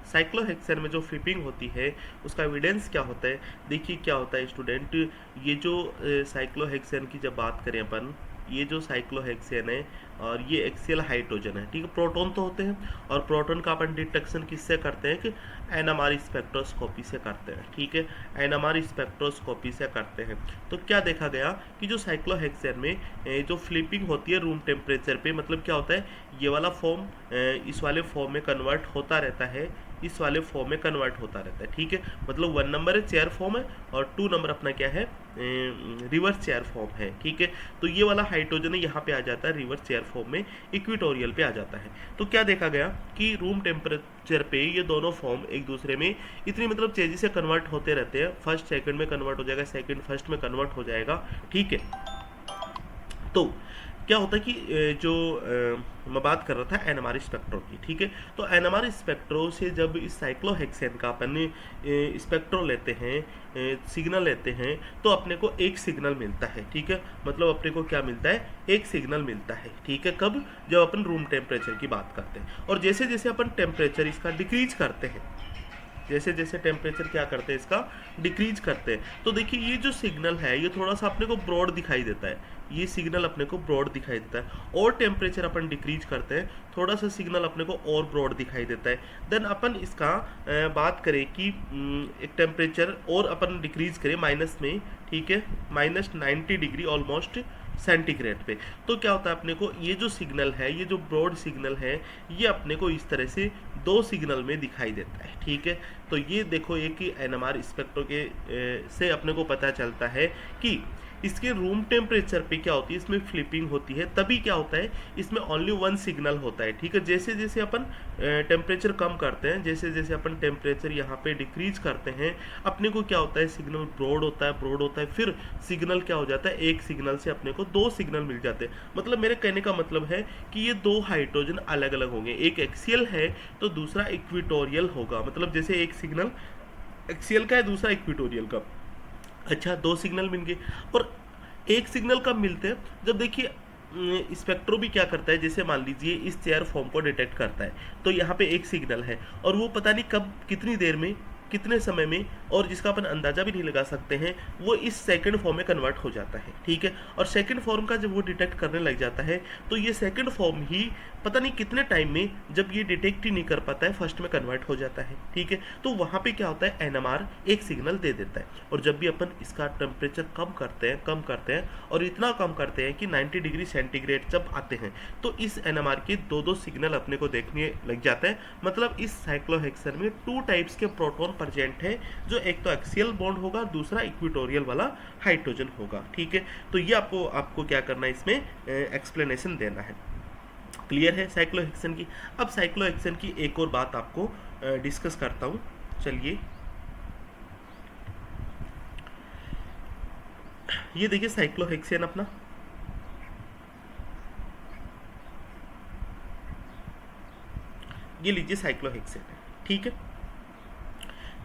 S1: cyclohexane में जो फ्लिपिंग होती है उसका एविडेंस क्या होता है। देखिए क्या होता है स्टूडेंट, ये जो साइक्लोहेक्सेन की जब बात करें अपन, ये जो साइक्लोहेक्सेन है और ये एक्सियल हाइड्रोजन है, ठीक है, प्रोटॉन तो होते हैं और प्रोटॉन का अपन डिटेक्शन किससे करते हैं कि एनएमआर स्पेक्ट्रोस्कोपी से करते हैं, ठीक है, एनएमआर स्पेक्ट्रोस्कोपी से करते हैं। तो क्या देखा गया कि जो साइक्लोहेक्सेन में जो फ्लिपिंग होती है रूम टेम्परेचर पे, मतलब क्या होता है, ये वाला फॉर्म इस वाले फॉर्म में कन्वर्ट होता रहता है, इस वाले फॉर्म में कन्वर्ट होता रहता है, ठीक है, मतलब 1 नंबर है चेयर फॉर्म है और 2 नंबर अपना क्या है, रिवर्स चेयर फॉर्म है, ठीक है। तो ये वाला हाइड्रोजन यहाँ पे आ जाता है रिवर्स चेयर फॉर्म में, इक्वेटोरियल पे आ जाता है। तो क्या देखा गया कि रूम टेम्परेचर पे ये दोनों फॉर्म एक दूसरे में इतनी मतलब तेजी से कन्वर्ट होते रहते हैं, फर्स्ट सेकंड में कन्वर्ट हो जाएगा, सेकंड फर्स्ट में कन्वर्ट हो जाएगा, ठीक है। तो क्या होता है कि जो मैं बात कर रहा था एनएमआर स्पेक्ट्रो की, ठीक है, तो एनएमआर स्पेक्ट्रो से जब इस साइक्लोहेक्सेन का अपन स्पेक्ट्रो लेते हैं, सिग्नल लेते हैं, तो अपने को एक सिग्नल मिलता है, ठीक है, मतलब अपने को क्या मिलता है, एक सिग्नल मिलता है, ठीक है, कब, जब अपन रूम टेम्परेचर की बात करते हैं। और जैसे जैसे अपन टेम्परेचर इसका डिक्रीज करते हैं, जैसे जैसे टेम्परेचर क्या करते हैं इसका डिक्रीज करते हैं, तो देखिए ये जो सिग्नल है ये थोड़ा सा अपने को ब्रॉड दिखाई देता है, ये सिग्नल अपने को ब्रॉड दिखाई देता है, और टेम्परेचर अपन डिक्रीज करते हैं थोड़ा सा सिग्नल अपने को और ब्रॉड दिखाई देता है। देन अपन इसका बात करें कि एक टेम्परेचर और अपन डिक्रीज करें माइनस में, ठीक है, -90 डिग्री ऑलमोस्ट सेंटीग्रेड पे, तो क्या होता है अपने को ये जो सिग्नल है, ये जो ब्रॉड सिग्नल है, ये अपने को इस तरह से 2 सिग्नल में दिखाई देता है, ठीक है। तो ये देखो एक ही एनएमआर स्पेक्ट्रो के से अपने को पता चलता है कि इसके रूम टेम्परेचर पे क्या होती है, इसमें फ्लिपिंग होती है, तभी क्या होता है इसमें ओनली 1 सिग्नल होता है, ठीक है। जैसे जैसे अपन टेम्परेचर कम करते हैं, जैसे जैसे अपन टेम्परेचर यहाँ पे डिक्रीज करते हैं, अपने को क्या होता है सिग्नल ब्रॉड होता है, फिर सिग्नल क्या हो जाता है, एक सिग्नल से अपने को 2 सिग्नल मिल जाते हैं। मतलब मेरे कहने का मतलब है कि ये 2 हाइड्रोजन अलग अलग होंगे, एक एक्सियल है तो दूसरा इक्वेटोरियल होगा, मतलब जैसे एक सिग्नल एक्सियल का है दूसरा इक्वेटोरियल का। अच्छा 2 सिग्नल मिल गए, और एक सिग्नल कब मिलते हैं, जब देखिए स्पेक्ट्रो भी क्या करता है, जैसे मान लीजिए इस चेयर फॉर्म को डिटेक्ट करता है, तो यहाँ पे एक सिग्नल है और वो पता नहीं कब कितनी देर में कितने समय में, और जिसका अपन अंदाजा भी नहीं लगा सकते हैं, वो इस सेकंड फॉर्म में कन्वर्ट हो जाता है, ठीक है। और सेकंड फॉर्म का जब वो डिटेक्ट करने लग जाता है, तो ये सेकंड फॉर्म ही पता नहीं कितने टाइम में, जब ये डिटेक्ट ही नहीं कर पाता है, फर्स्ट में कन्वर्ट हो जाता है, ठीक है। तो वहाँ पे क्या होता है, एनएमआर एक सिग्नल दे देता है, और जब भी अपन इसका टेम्परेचर कम करते हैं और इतना कम करते हैं कि 90 डिग्री सेंटीग्रेड जब आते हैं, तो इस एनएमआर के 2 सिग्नल अपने को देखने लग जाता है। मतलब इस साइक्लोहेक्सेन में 2 टाइप्स के प्रोटॉन प्रेजेंट है, जो एक तो एक्सियल बॉन्ड होगा, दूसरा इक्वेटोरियल वाला हाइड्रोजन होगा। ठीक है, तो ये आपको क्या करना है, इसमें एक्सप्लेनेशन देना है। क्लियर है साइक्लोहेक्सेन की। अब साइक्लोहेक्सेन की एक और बात आपको डिस्कस करता हूँ। चलिए, ये देखिए साइक्लोहेक्सेन अपना, ये लीजिए साइक्लोहेक्सेन है। ठीक है,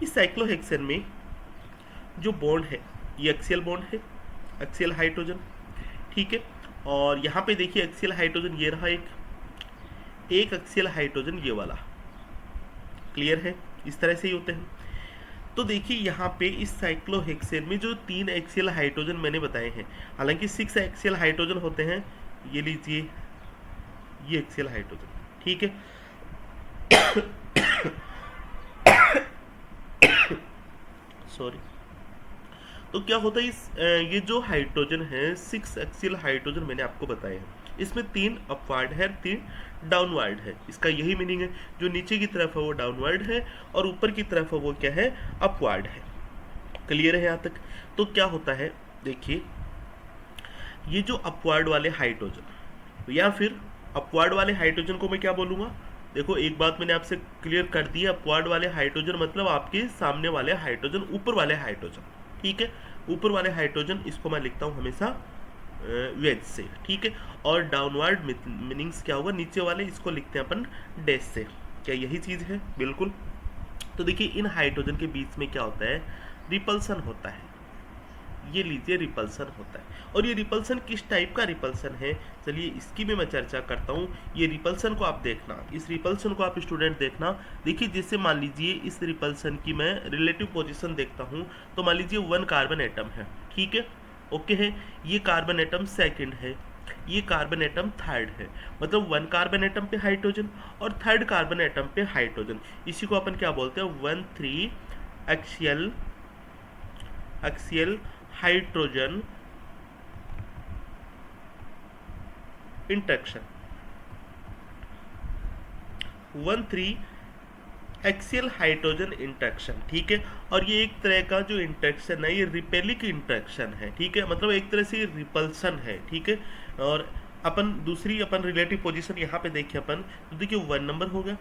S1: इस साइक्लोहेक्सेन में जो बॉन्ड है ये एक्सियल बॉन्ड है, एक्सियल हाइड्रोजन। ठीक है, और यहाँ पे देखिए एक्सियल हाइड्रोजन ये रहा, एक एक्सियल हाइड्रोजन ये वाला। क्लियर है, इस तरह से ही होते हैं। तो देखिए यहाँ पे इस साइक्लोहेक्सेन में जो 3 एक्सियल हाइड्रोजन मैंने बताए हैं, हालांकि 6 एक्सियल हाइड्रोजन होते हैं। ये लीजिए, ये एक्सियल हाइड्रोजन। ठीक है, सॉरी। तो क्या होता है, ये जो हाइड्रोजन है, 6 एक्सियल हाइड्रोजन मैंने आपको बताए हैं, इसमें 3 अपवर्ड है, 3 डाउनवर्ड है। इसका यही मीनिंग है, जो नीचे की तरफ है वो डाउनवर्ड है और ऊपर की तरफ है वो क्या है, अपवर्ड है। क्लियर है यहाँ तक। तो क्या होता है, देखिए ये जो अपवर्ड वाले हाइड्रोजन, या फिर अपवर्ड वाले हाइड्रोजन को मैं क्या बोलूँगा, देखो एक बात मैंने आपसे क्लियर कर दी है, अपवर्ड वाले हाइड्रोजन मतलब आपके सामने वाले हाइड्रोजन, ऊपर वाले हाइड्रोजन। ठीक है, ऊपर वाले हाइड्रोजन, इसको मैं लिखता हूँ हमेशा वेज से। ठीक है, और डाउनवर्ड मीनिंग्स क्या होगा, नीचे वाले, इसको लिखते हैं अपन डैश से। क्या यही चीज़ है? बिल्कुल। तो देखिए इन हाइड्रोजन के बीच में क्या होता है, रिपल्सन होता है। ये लीजिए रिपल्सन होता है। और ये रिपल्सन किस टाइप का रिपल्सन है, चलिए इसकी भी मैं चर्चा करता हूँ। ये रिपल्सन को आप देखना, इस रिपल्सन को आप स्टूडेंट देखना। देखिए जैसे मान लीजिए इस रिपल्सन की मैं रिलेटिव पोजीशन देखता हूँ, तो मान लीजिए 1 कार्बन एटम है। ठीक है, ओके है, ये कार्बन एटम सेकंड है, ये कार्बन एटम थर्ड है, मतलब 1 कार्बन एटम पे हाइड्रोजन और 3rd कार्बन एटम पे हाइड्रोजन। इसी को अपन क्या बोलते हैं, 1,3 axial hydrogen interaction. 1,3 axial hydrogen interaction. ठीक है, और ये एक तरह का जो इंटरेक्शन है, ये रिपेलिक इंटरेक्शन है। ठीक है, मतलब एक तरह से रिपल्सन है। ठीक है, और अपन दूसरी अपन रिलेटिव पोजीशन यहाँ पे देखिए अपन, तो देखिए 1 नंबर हो गया,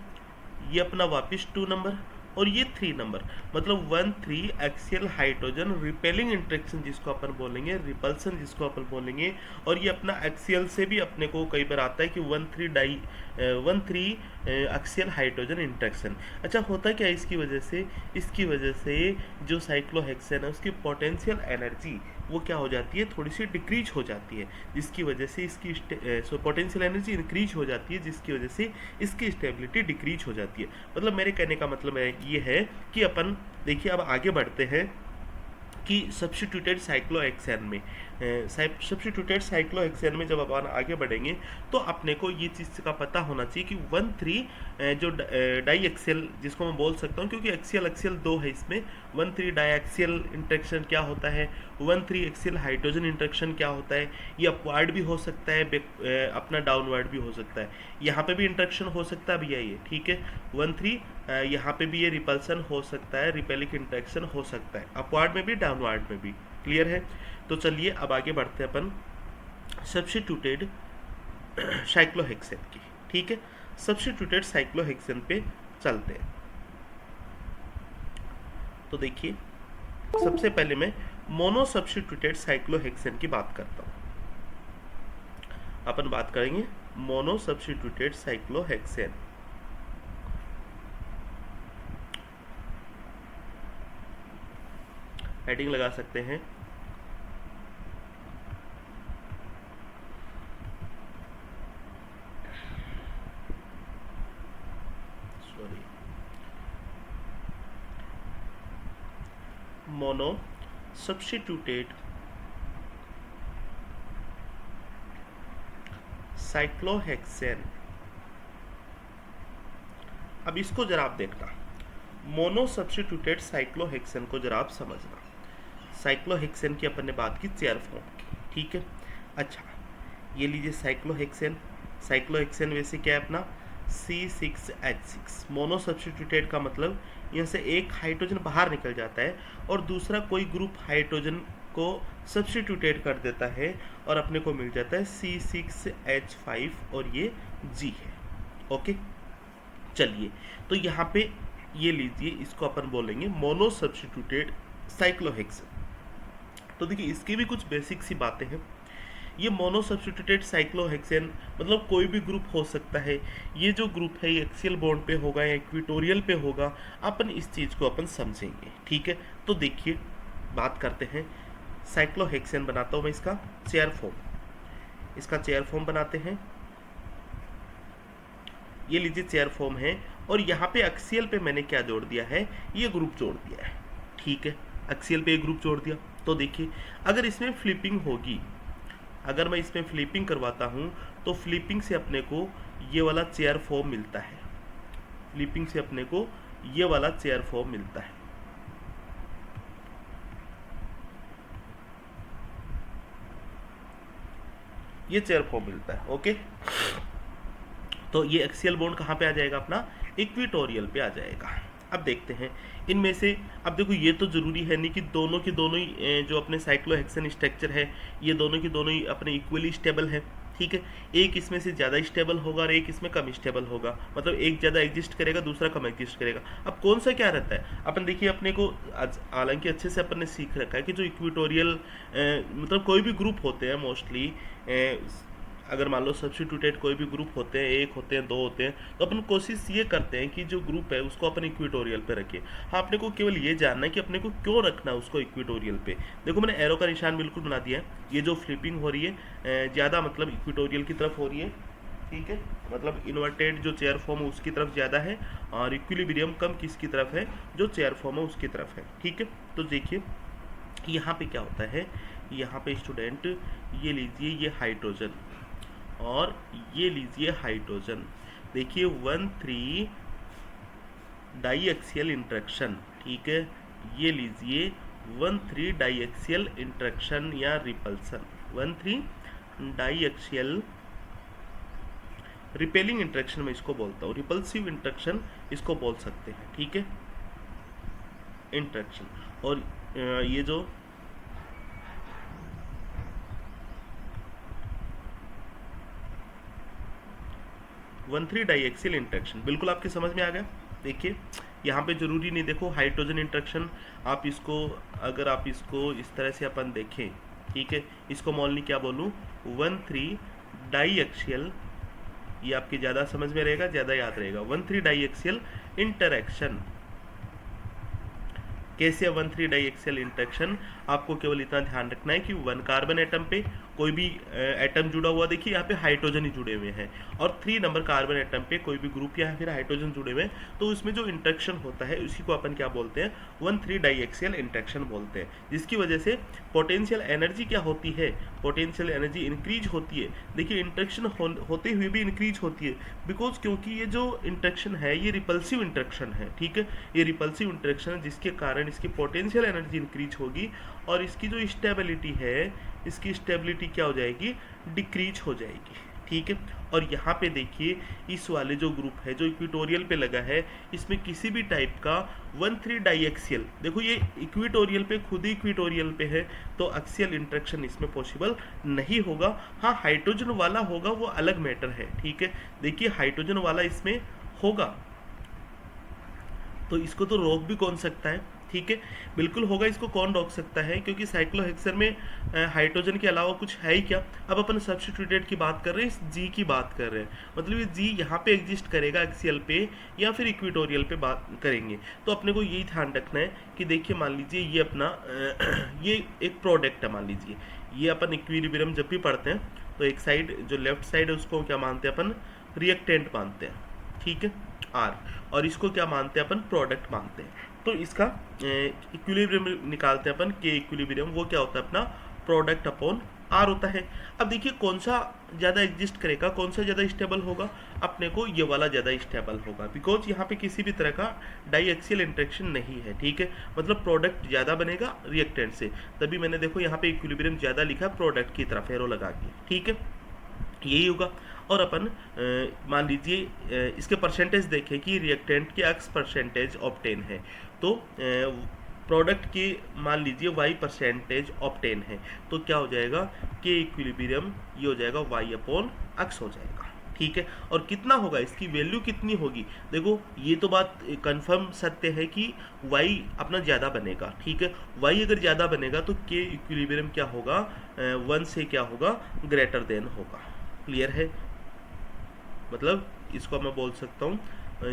S1: ये अपना वापस 2 नंबर और ये 3 नंबर, मतलब 1,3 एक्सियल हाइड्रोजन रिपेलिंग इंटरेक्शन जिसको अपन बोलेंगे, रिपल्सन जिसको अपन बोलेंगे। और ये अपना एक्सियल से भी अपने को कई बार आता है कि 1,3 एक्सियल हाइड्रोजन इंटरेक्शन। अच्छा, होता क्या है इसकी वजह से, इसकी वजह से जो साइक्लोहेक्सेन है उसकी पोटेंशियल एनर्जी वो क्या हो जाती है, थोड़ी सी डिक्रीज हो जाती है, जिसकी वजह से इसकी पोटेंशियल एनर्जी इंक्रीज हो जाती है, जिसकी वजह से इसकी स्टेबिलिटी डिक्रीज हो जाती है। मतलब मेरे कहने का मतलब है ये है कि अपन देखिए अब आगे बढ़ते हैं कि सब्स्टिट्यूटेड साइक्लोहेक्सेन में, सब्स्टिट्यूटेड साइक्लोहेक्सेन में जब अपन आगे बढ़ेंगे तो अपने को ये चीज़ का पता होना चाहिए कि 1,3 जो डाई एक्सियल जिसको मैं बोल सकता हूँ, क्योंकि एक्सियल 2 है इसमें। 1,3 डाई एक्सियल इंटरेक्शन क्या होता है, 1,3 एक्सियल हाइड्रोजन इंटरेक्शन क्या होता है। ये अपवर्ड भी हो सकता है, अपना डाउनवर्ड भी हो सकता है। यहाँ पे भी इंटरेक्शन हो सकता है भैया ये। ठीक है, 1,3 यहाँ पे भी ये रिपल्सन हो सकता है, रिपेलिक इंटरेक्शन हो सकता है, अपवर्ड में भी डाउनवर्ड में भी। क्लियर है। तो चलिए अब आगे बढ़ते हैं अपन सब्स्टिट्यूटेड साइक्लोहेक्सेन की। ठीक है, सब्स्टिट्यूटेड साइक्लोहेक्सेन पे चलते हैं। तो देखिए सबसे पहले मैं मोनो सब्स्टिट्यूटेड साइक्लोहेक्सेन की बात करता हूँ। अपन बात करेंगे मोनो सब्स्टिट्यूटेड साइक्लोहेक्सेन। हेडिंग लगा सकते हैं मोनो सब्स्टिट्यूटेड साइक्लोहेक्सेन। अब इसको जरा आप देखना, मोनो सब्स्टिट्यूटेड साइक्लोहेक्सेन को जरा आप समझना। साइक्लोहेक्सेन की अपन ने बात की चेयर फॉर्म की। ठीक है, अच्छा ये लीजिए साइक्लोहेक्सेन। साइक्लोहेक्सेन वैसे क्या है अपना, C6H6। मोनो सब्स्टिट्यूटेड का मतलब यहाँ से एक हाइड्रोजन बाहर निकल जाता है और दूसरा कोई ग्रुप हाइड्रोजन को सब्स्टिट्यूटेड कर देता है और अपने को मिल जाता है C6H5 और ये G है। ओके, चलिए तो यहाँ पे ये लीजिए, इसको अपन बोलेंगे मोनो सब्स्टिट्यूटेड साइक्लोहेक्सेन। तो देखिए इसकी भी कुछ बेसिक सी बातें हैं। ये मोनो सब्स्टिट्यूटेड साइक्लोहेक्सेन मतलब कोई भी ग्रुप हो सकता है। ये जो ग्रुप है ये एक्सियल बॉन्ड पे होगा या इक्विटोरियल पे होगा, अपन इस चीज़ को अपन समझेंगे, ठीक है। तो देखिए बात करते हैं, साइक्लोहेक्सेन बनाता हूँ मैं इसका चेयर फॉर्म, इसका चेयर फॉर्म बनाते हैं। ये लीजिए चेयर फॉर्म है और यहाँ पे एक्सियल पे मैंने क्या जोड़ दिया है, ये ग्रुप जोड़ दिया है, ठीक है। एक्सियल पे ये ग्रुप जोड़ दिया। तो देखिए अगर इसमें फ्लिपिंग होगी, अगर मैं इसमें फ्लिपिंग करवाता हूँ तो फ्लिपिंग से अपने को ये वाला चेयर फॉर्म मिलता है, फ्लिपिंग से अपने को ये वाला चेयर फॉर्म मिलता है। ये चेयर फॉर्म मिलता है, ओके। तो ये एक्सियल बॉन्ड कहाँ पे आ जाएगा अपना, इक्विटोरियल पे आ जाएगा। अब देखते हैं इनमें से, अब देखो ये तो जरूरी है नहीं कि दोनों की दोनों ही जो अपने साइक्लोहेक्सेन स्ट्रक्चर है ये दोनों की दोनों ही अपने इक्वली स्टेबल है, ठीक है। एक इसमें से ज़्यादा स्टेबल होगा और एक इसमें कम स्टेबल होगा, मतलब एक ज़्यादा एग्जिस्ट करेगा दूसरा कम एग्जिस्ट करेगा। अब कौन सा क्या रहता है, अपन देखिए अपने को हालांकि अच्छे से अपन ने सीख रखा है कि जो इक्विटोरियल मतलब कोई भी ग्रुप होते हैं मोस्टली, अगर मान लो सब्स्टिट्यूटेड कोई भी ग्रुप होते हैं, एक होते हैं, दो होते हैं, तो अपन कोशिश ये करते हैं कि जो ग्रुप है उसको अपन इक्विटोरियल पे रखें। हाँ, अपने को केवल ये जानना है कि अपने को क्यों रखना है उसको इक्विटोरियल पे। देखो मैंने एरो का निशान बिल्कुल बना दिया है। ये जो फ्लिपिंग हो रही है ज़्यादा मतलब इक्विटोरियल की तरफ हो रही है, ठीक है, मतलब इन्वर्टेड जो चेयर फॉर्म है उसकी तरफ ज़्यादा है और इक्विलिब्रियम कम किसकी तरफ है, जो चेयर फॉर्म है उसकी तरफ है, ठीक है। तो देखिए यहाँ पे क्या होता है, यहाँ पे स्टूडेंट ये लीजिए ये हाइड्रोजन और ये लीजिए हाइड्रोजन, देखिए 1,3 डाईएक्सियल इंटरेक्शन, ठीक है। ये लीजिए 1,3 डाईएक्सियल इंटरेक्शन या रिपल्सन, 1,3 डाईएक्सियल रिपेलिंग इंटरेक्शन में इसको बोलता हूँ, रिपल्सिव इंटरेक्शन इसको बोल सकते हैं, ठीक है, इंटरेक्शन। और ये जो वन थ्री डाईएक्सियल इंटरेक्शन बिल्कुल आपके समझ में आ गया। देखिए यहाँ पे जरूरी नहीं, देखो हाइड्रोजन इंटरेक्शन आप इसको, अगर आप इसको इस तरह से अपन देखें, ठीक है, इसको मॉलनी क्या बोलूँ, 1,3 डाईएक्सियल, ये आपकी ज़्यादा समझ में रहेगा, ज़्यादा याद रहेगा, 1,3 डाईएक्सियल इंटरेक्शन। कैसे 1,3 डाईएक्सियल इंटरेक्शन, आपको केवल इतना ध्यान रखना है कि 1 कार्बन एटम पे कोई भी एटम जुड़ा हुआ, देखिए यहाँ पे हाइड्रोजन ही जुड़े हुए हैं, और 3 नंबर कार्बन एटम पे कोई भी ग्रुप या फिर हाइड्रोजन जुड़े हुए हैं, तो उसमें जो इंटरेक्शन होता है उसी को अपन क्या बोलते हैं, 1,3 डाईएक्सियल इंटरेक्शन बोलते हैं। जिसकी वजह से पोटेंशियल एनर्जी क्या होती है, पोटेंशियल एनर्जी इंक्रीज होती है। देखिए इंटरेक्शन होते हुए भी इंक्रीज होती है, बिकॉज क्योंकि ये जो इंटरेक्शन है ये रिपल्सिव इंटरेक्शन है, ठीक है, ये रिपल्सिव इंटरेक्शन है, जिसके कारण इसकी पोटेंशियल एनर्जी इंक्रीज होगी और इसकी जो स्टेबिलिटी है, इसकी स्टेबिलिटी क्या हो जाएगी, डिक्रीज हो जाएगी, ठीक है। और यहाँ पे देखिए इस वाले जो ग्रुप है जो इक्विटोरियल पे लगा है, इसमें किसी भी टाइप का 1,3 डाईएक्सियल, देखो ये इक्विटोरियल पे, खुद ही इक्विटोरियल पे है, तो एक्सियल इंटरेक्शन इसमें पॉसिबल नहीं होगा। हाँ, हाइड्रोजन वाला होगा, वो अलग मैटर है, ठीक है। देखिए हाइड्रोजन वाला इसमें होगा तो इसको तो रोक भी कौन सकता है, ठीक है, बिल्कुल होगा, इसको कौन रोक सकता है, क्योंकि साइक्लोहेक्सेन में हाइड्रोजन के अलावा कुछ है ही क्या। अब अपन सब्स्टिट्यूटेड की बात कर रहे हैं, इस जी की बात कर रहे हैं, मतलब ये जी यहाँ पे एग्जिस्ट करेगा एक्सियल पे या फिर इक्विटोरियल पे बात करेंगे। तो अपने को यही ध्यान रखना है कि देखिए मान लीजिए ये अपना ये एक प्रोडक्ट है, मान लीजिए ये अपन इक्विलिब्रियम जब भी पढ़ते हैं तो एक साइड जो लेफ्ट साइड है उसको क्या मानते हैं अपन, रिएक्टेंट मानते हैं, ठीक है, आर, और इसको क्या मानते हैं अपन, प्रोडक्ट मानते हैं। तो इसका इक्विलिब्रियम निकालते हैं अपन, के इक्विलिब्रियम, वो क्या होता है अपना प्रोडक्ट अपॉन आर होता है। अब देखिए कौन सा ज़्यादा एग्जिस्ट करेगा, कौन सा ज़्यादा स्टेबल होगा, अपने को ये वाला ज़्यादा स्टेबल होगा, बिकॉज यहाँ पे किसी भी तरह का डाईएक्सियल इंटरेक्शन नहीं है, ठीक है, मतलब प्रोडक्ट ज़्यादा बनेगा रिएक्टेंट से, तभी मैंने देखो यहाँ पे इक्विलिब्रियम ज़्यादा लिखा प्रोडक्ट की तरफ एरो लगा के, ठीक है। यही होगा। और अपन मान लीजिए इसके परसेंटेज देखें कि रिएक्टेंट के एक्स परसेंटेज ऑप्टेन है, तो प्रोडक्ट के मान लीजिए वाई परसेंटेज ऑप्टेन है, तो क्या हो जाएगा के इक्विलिब्रियम ये हो जाएगा वाई अपॉन एक्स हो जाएगा। ठीक है, और कितना होगा, इसकी वैल्यू कितनी होगी, देखो ये तो बात कंफर्म सत्य है कि y अपना ज़्यादा बनेगा। ठीक है, y अगर ज़्यादा बनेगा तो के इक्विलिब्रियम क्या होगा, 1 से क्या होगा, ग्रेटर देन होगा। क्लियर है, मतलब इसको मैं बोल सकता हूँ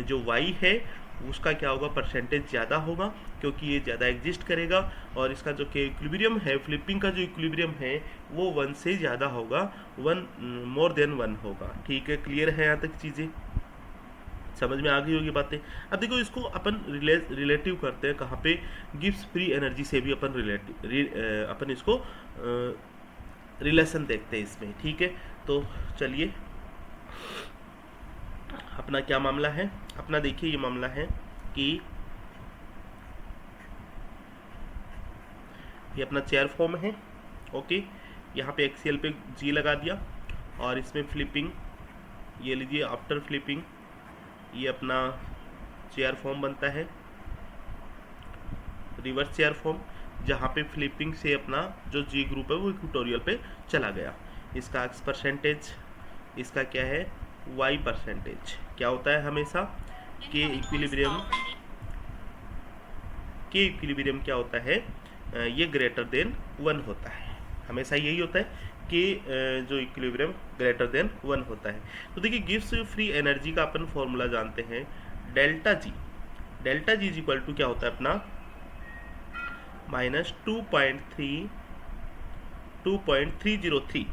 S1: जो y है उसका क्या होगा, परसेंटेज ज़्यादा होगा क्योंकि ये ज़्यादा एग्जिस्ट करेगा, और इसका जो के इक्विलिब्रियम है, फ्लिपिंग का जो इक्विलिब्रियम है वो 1 से ज़्यादा होगा, 1 मोर देन 1 होगा। ठीक है, क्लियर है, यहाँ तक चीज़ें समझ में आ गई होगी बातें। अब देखो इसको अपन रिलेटिव करते हैं कहाँ पे, गिब्स फ्री एनर्जी से भी अपन अपन इसको रिलेशन देखते हैं इसमें। ठीक है, तो चलिए अपना क्या मामला है, अपना देखिए ये मामला है कि ये अपना चेयर फॉर्म है। ओके, यहाँ पे एक्सीएल पे जी लगा दिया, और इसमें फ्लिपिंग ये लीजिए, आफ्टर फ्लिपिंग ये अपना चेयर फॉर्म बनता है, रिवर्स चेयर फॉर्म, जहाँ पे फ्लिपिंग से अपना जो जी ग्रुप है वो इक्वेटोरियल पे चला गया। इसका एक्स परसेंटेज, इसका क्या है वाई परसेंटेज, क्या होता है हमेशा के इक्विलिब्रियम क्या होता है, ये ग्रेटर देन 1 होता है, हमेशा यही होता है कि जो इक्विलिब्रियम ग्रेटर देन 1 होता है। तो देखिए गिब्स फ्री एनर्जी का अपन फॉर्मूला जानते हैं, delta G is equal to क्या होता है अपना minus 2.303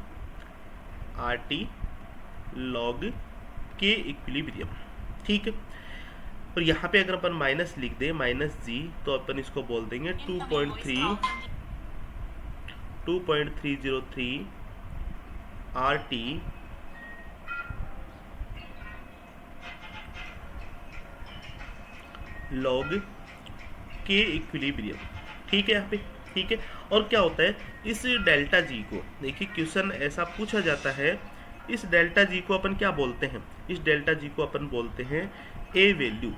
S1: RT log K equilibrium. ठीक है, और यहाँ पे अगर अपन माइनस लिख दें, माइनस जी, तो अपन इसको बोल देंगे 2.303 RT लॉग के इक्विलिब्रियम। ठीक है यहाँ पे, ठीक है, और क्या होता है इस डेल्टा जी को, देखिए क्वेश्चन ऐसा पूछा जाता है, इस डेल्टा जी को अपन क्या बोलते हैं, इस डेल्टा जी को अपन बोलते हैं ए वैल्यू।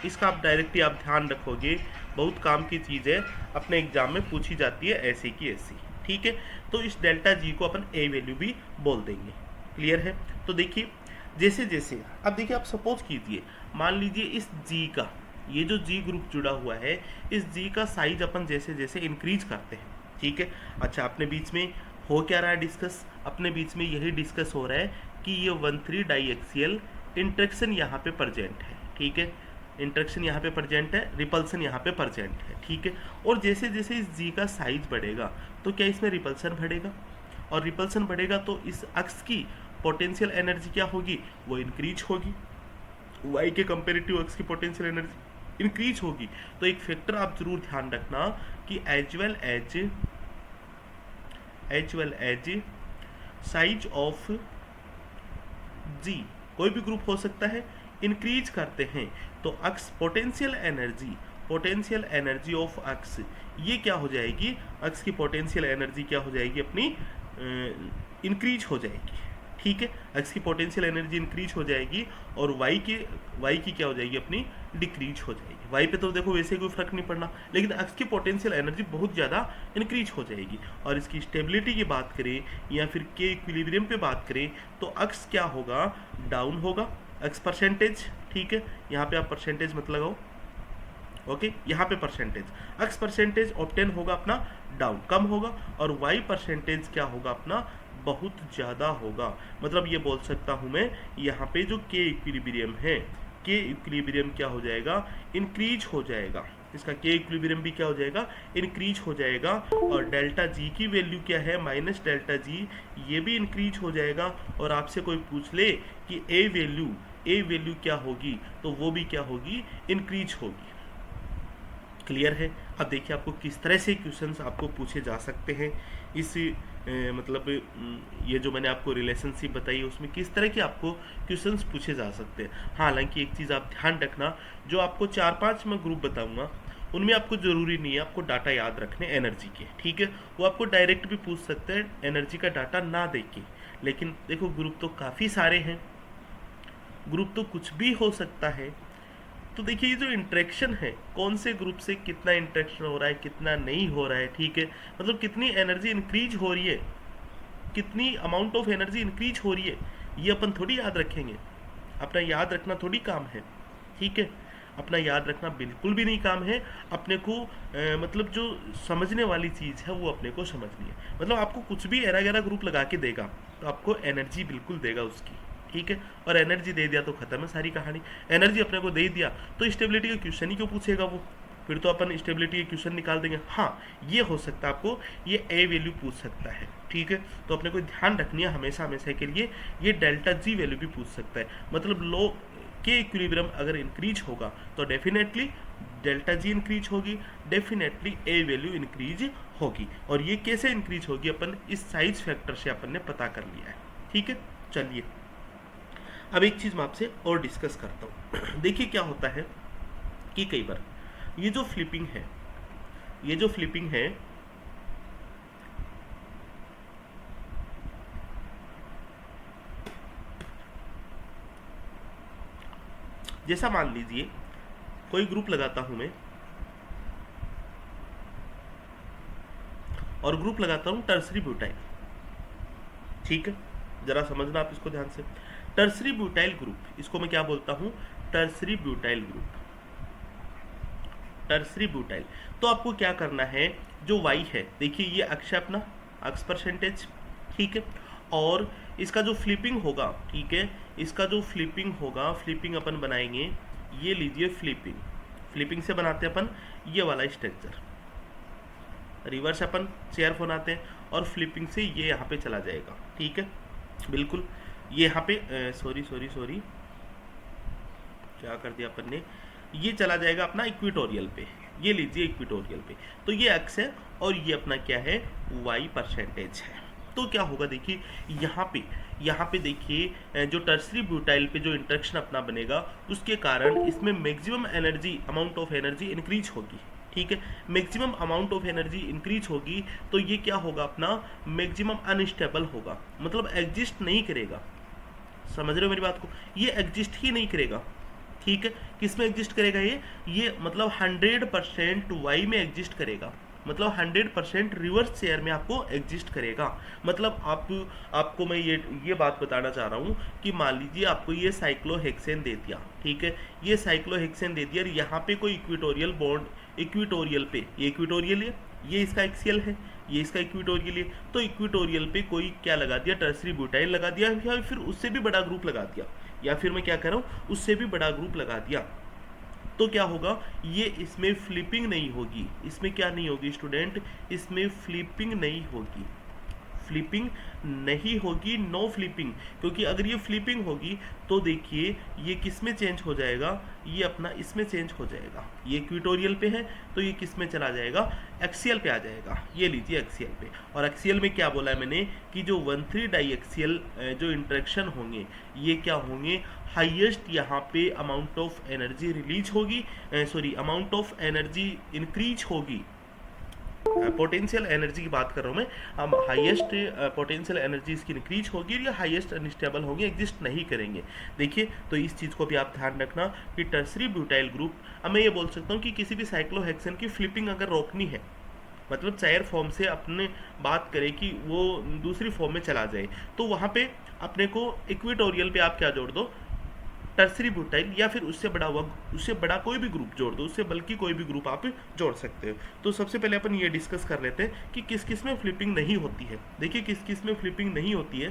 S1: इसका आप डायरेक्टली आप ध्यान रखोगे, बहुत काम की चीज़ है, अपने एग्जाम में पूछी जाती है ऐसे की ऐसी। ठीक है, तो इस डेल्टा जी को अपन ए वैल्यू भी बोल देंगे। क्लियर है, तो देखिए जैसे जैसे अब देखिए आप सपोज कीजिए, मान लीजिए इस जी का, ये जो जी ग्रुप जुड़ा हुआ है, इस जी का साइज अपन जैसे जैसे इंक्रीज करते हैं। ठीक है, अच्छा अपने बीच में हो क्या रहा है डिस्कस, अपने बीच में यही डिस्कस हो रहा है कि ये 1,3 डाईएक्सियल इंट्रैक्शन यहाँ पे प्रेजेंट है। ठीक है, इंट्रैक्शन यहाँ पे प्रेजेंट है, रिपल्सन यहाँ पे प्रेजेंट है। ठीक है, और जैसे जैसे इस जी का साइज बढ़ेगा तो क्या इसमें रिपल्सन बढ़ेगा, और रिपल्सन बढ़ेगा तो इस अक्स की पोटेंशियल एनर्जी क्या होगी, वो इंक्रीज होगी, वाई के कंपेरेटिव अक्स की पोटेंशियल एनर्जी इंक्रीज होगी। तो एक फैक्टर आप जरूर ध्यान रखना कि as well as size of G, कोई भी ग्रुप हो सकता है, इंक्रीज करते हैं तो अक्स पोटेंशियल एनर्जी ऑफ अक्स ये क्या हो जाएगी, अक्स की पोटेंशियल एनर्जी क्या हो जाएगी अपनी इंक्रीज हो जाएगी। ठीक है, एक्स की पोटेंशियल एनर्जी इंक्रीज हो जाएगी, और वाई की क्या हो जाएगी अपनी डिक्रीज हो जाएगी। वाई पे तो देखो वैसे कोई फर्क नहीं पड़ना, लेकिन एक्स की पोटेंशियल एनर्जी बहुत ज़्यादा इंक्रीज हो जाएगी। और इसकी स्टेबिलिटी की बात करें या फिर के इक्विलिब्रियम पे बात करें तो एक्स क्या होगा, डाउन होगा, एक्स परसेंटेज। ठीक है, यहाँ पे आप परसेंटेज मत लगाओ, ओके, यहाँ पे परसेंटेज एक्स परसेंटेज ऑब्टेन होगा अपना डाउन, कम होगा, और वाई परसेंटेज क्या होगा अपना बहुत ज़्यादा होगा। मतलब ये बोल सकता हूँ मैं, यहाँ पे जो के इक्विलिब्रियम है, के इक्विलिब्रियम क्या हो जाएगा, इंक्रीज हो जाएगा, इसका के इक्विलिब्रियम भी क्या हो जाएगा, इंक्रीज हो जाएगा। और डेल्टा जी की वैल्यू क्या है, माइनस डेल्टा जी, ये भी इंक्रीज हो जाएगा। और आपसे कोई पूछ ले कि ए वैल्यू क्या होगी, तो वो भी क्या होगी, इंक्रीज होगी। क्लियर है। अब देखिए आपको किस तरह से क्वेश्चंस आपको पूछे जा सकते हैं, इस मतलब ये जो मैंने आपको रिलेशनशिप बताई है उसमें किस तरह के आपको क्वेश्चंस पूछे जा सकते हैं। हालांकि एक चीज़ आप ध्यान रखना, जो आपको 4-5 मैं ग्रुप बताऊंगा उनमें आपको ज़रूरी नहीं है आपको डाटा याद रखने एनर्जी के, ठीक है। वो आपको डायरेक्ट भी पूछ सकते हैं एनर्जी का डाटा ना दे के। लेकिन देखो ग्रुप तो काफ़ी सारे हैं, ग्रुप तो कुछ भी हो सकता है। तो देखिए ये जो इंटरेक्शन है, कौन से ग्रुप से कितना इंटरेक्शन हो रहा है, कितना नहीं हो रहा है, ठीक है, मतलब कितनी एनर्जी इंक्रीज हो रही है, कितनी अमाउंट ऑफ एनर्जी इंक्रीज हो रही है, ये अपन थोड़ी याद रखेंगे। अपना याद रखना थोड़ी काम है, ठीक है। अपना याद रखना बिल्कुल भी नहीं काम है। अपने को मतलब जो समझने वाली चीज़ है वो अपने को समझनी है। मतलब आपको कुछ भी एरा गैरा ग्रुप लगा के देगा तो आपको एनर्जी बिल्कुल देगा उसकी, ठीक है। और एनर्जी दे दिया तो खत्म है सारी कहानी। एनर्जी अपने को दे दिया तो स्टेबिलिटी का क्वेश्चन ही क्यों पूछेगा वो, फिर तो अपन स्टेबिलिटी के क्वेश्चन निकाल देंगे। हाँ ये हो सकता है आपको ये ए वैल्यू पूछ सकता है, ठीक है। तो अपने को ध्यान रखनी है हमेशा हमेशा के लिए, ये डेल्टा जी वैल्यू भी पूछ सकता है। मतलब लो के इक्विलिब्रियम अगर इंक्रीज होगा तो डेफिनेटली डेल्टा जी इंक्रीज होगी, डेफिनेटली ए वैल्यू इंक्रीज होगी। और ये कैसे इंक्रीज होगी अपन इस साइज फैक्टर से अपन ने पता कर लिया है, ठीक है। चलिए अब एक चीज़ मैं आपसे और डिस्कस करता हूँ। देखिए क्या होता है कि कई बार ये जो फ्लिपिंग है, ये जो फ्लिपिंग है, जैसा मान लीजिए कोई ग्रुप लगाता हूं मैं और ग्रुप लगाता हूं टर्सरी ब्यूटाइल, ठीक है। जरा समझना आप इसको ध्यान से। टर्सरी ब्यूटाइल ग्रुप, इसको मैं क्या बोलता हूं, tertiary butyl group, tertiary butyl. तो आपको क्या करना है, जो y है देखिए ये अक्ष है अपना, अक्ष परसेंटेज, ठीक है। और इसका जो फ्लिपिंग होगा, ठीक है, इसका जो फ्लिपिंग होगा, फ्लिपिंग अपन बनाएंगे, ये लीजिए फ्लिपिंग, फ्लिपिंग से बनाते हैं अपन ये वाला स्ट्रक्चर, रिवर्स अपन चेयर बनाते हैं और फ्लिपिंग से ये यहाँ पे चला जाएगा, ठीक है। बिल्कुल ये यहाँ पे सॉरी सॉरी सॉरी क्या कर दिया अपन ने, ये चला जाएगा अपना इक्विटोरियल पे, ये लीजिए इक्विटोरियल पे। तो ये एक्स है और ये अपना क्या है, वाई परसेंटेज है। तो क्या होगा देखिए यहाँ पे देखिए जो टर्सरी ब्यूटाइल पे जो इंटरेक्शन अपना बनेगा उसके कारण इसमें maximum energy, amount of energy increase होगी, ठीक है। Maximum amount of energy increase होगी तो ये क्या होगा अपना, मैक्सिमम अनस्टेबल होगा, मतलब एग्जिस्ट नहीं करेगा। समझ रहे हो मेरी बात को, ये एग्जिस्ट ही नहीं करेगा, ठीक है। किस में एग्जिस्ट करेगा ये मतलब 100% वाई में एग्जिस्ट करेगा, मतलब 100% रिवर्स चेयर में आपको एग्जिस्ट करेगा। मतलब आपको मैं ये बात बताना चाह रहा हूँ कि मान लीजिए आपको ये साइक्लोहेक्सेन दे दिया, ठीक है, ये साइक्लोहेक्सेन दे दिया और यहाँ पे कोई इक्विटोरियल बॉन्ड, इक्विटोरियल पे ये इक्विटोरियल है, ये इसका एक्सियल है, ये इसका इक्विटोरियल है, तो इक्विटोरियल पे कोई क्या लगा दिया, टर्सरी ब्यूटाइल लगा दिया, या फिर उससे भी बड़ा ग्रुप लगा दिया, या फिर मैं क्या कह रहा हूँ उससे भी बड़ा ग्रुप लगा दिया। तो क्या होगा, ये इसमें फ्लिपिंग नहीं होगी, इसमें क्या नहीं होगी स्टूडेंट, इसमें फ्लिपिंग नहीं होगी, फ्लिपिंग नहीं होगी, नो फ्लिपिंग। क्योंकि अगर ये फ्लिपिंग होगी तो देखिए ये किस में चेंज हो जाएगा, ये अपना इसमें चेंज हो जाएगा, ये इक्विटोरियल पे है तो ये किस में चला जाएगा, एक्सियल पे आ जाएगा, ये लीजिए एक्सियल पे। और एक्सियल में क्या बोला है मैंने कि जो 1,3 डाई एक्सियल जो इंटरेक्शन होंगे ये क्या होंगे, हाईएस्ट यहाँ पे अमाउंट ऑफ एनर्जी रिलीज होगी, sorry amount of energy increase होगी, पोटेंशियल एनर्जी की बात कर रहा हूँ मैं। हम हाईएस्ट पोटेंशियल एनर्जी इसकी इंक्रीज होगी, या हाईएस्ट अनस्टेबल होंगे, एग्जिस्ट नहीं करेंगे। देखिए तो इस चीज़ को भी आप ध्यान रखना कि टर्सरी ब्यूटाइल ग्रुप, अब मैं ये बोल सकता हूँ कि किसी भी साइक्लोहेक्सेन की फ्लिपिंग अगर रोकनी है, मतलब चायर फॉर्म से अपने बात करें कि वो दूसरी फॉर्म में चला जाए, तो वहाँ पे अपने को इक्विटोरियल पे आप क्या जोड़ दो, टर्सरी ब्यूटाइल, या फिर उससे बड़ा हुआ, उससे बड़ा कोई भी ग्रुप जोड़ दो, उससे बल्कि कोई भी ग्रुप आप जोड़ सकते हो। तो सबसे पहले अपन ये डिस्कस कर लेते हैं कि किस किस में फ्लिपिंग नहीं होती है। देखिए किस किस में फ्लिपिंग नहीं होती है,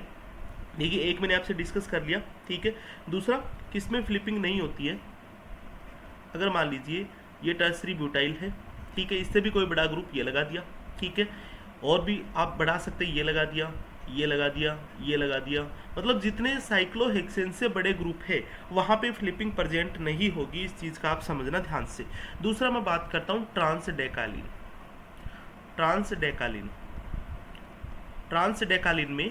S1: देखिए एक मैंने आपसे डिस्कस कर लिया, ठीक है। दूसरा किस में फ्लिपिंग नहीं होती है, अगर मान लीजिए ये टर्सरी ब्यूटाइल है, ठीक है, इससे भी कोई बड़ा ग्रुप ये लगा दिया, ठीक है, और भी आप बढ़ा सकते हैं, ये लगा दिया, ये लगा दिया, ये लगा दिया, मतलब जितने साइक्लोहेक्सेन से बड़े ग्रुप है वहाँ पे फ्लिपिंग प्रेजेंट नहीं होगी, इस चीज़ का आप समझना ध्यान से। दूसरा मैं बात करता हूँ ट्रांसडेकालिन, ट्रांसडेकालिन, ट्रांसडेकालिन में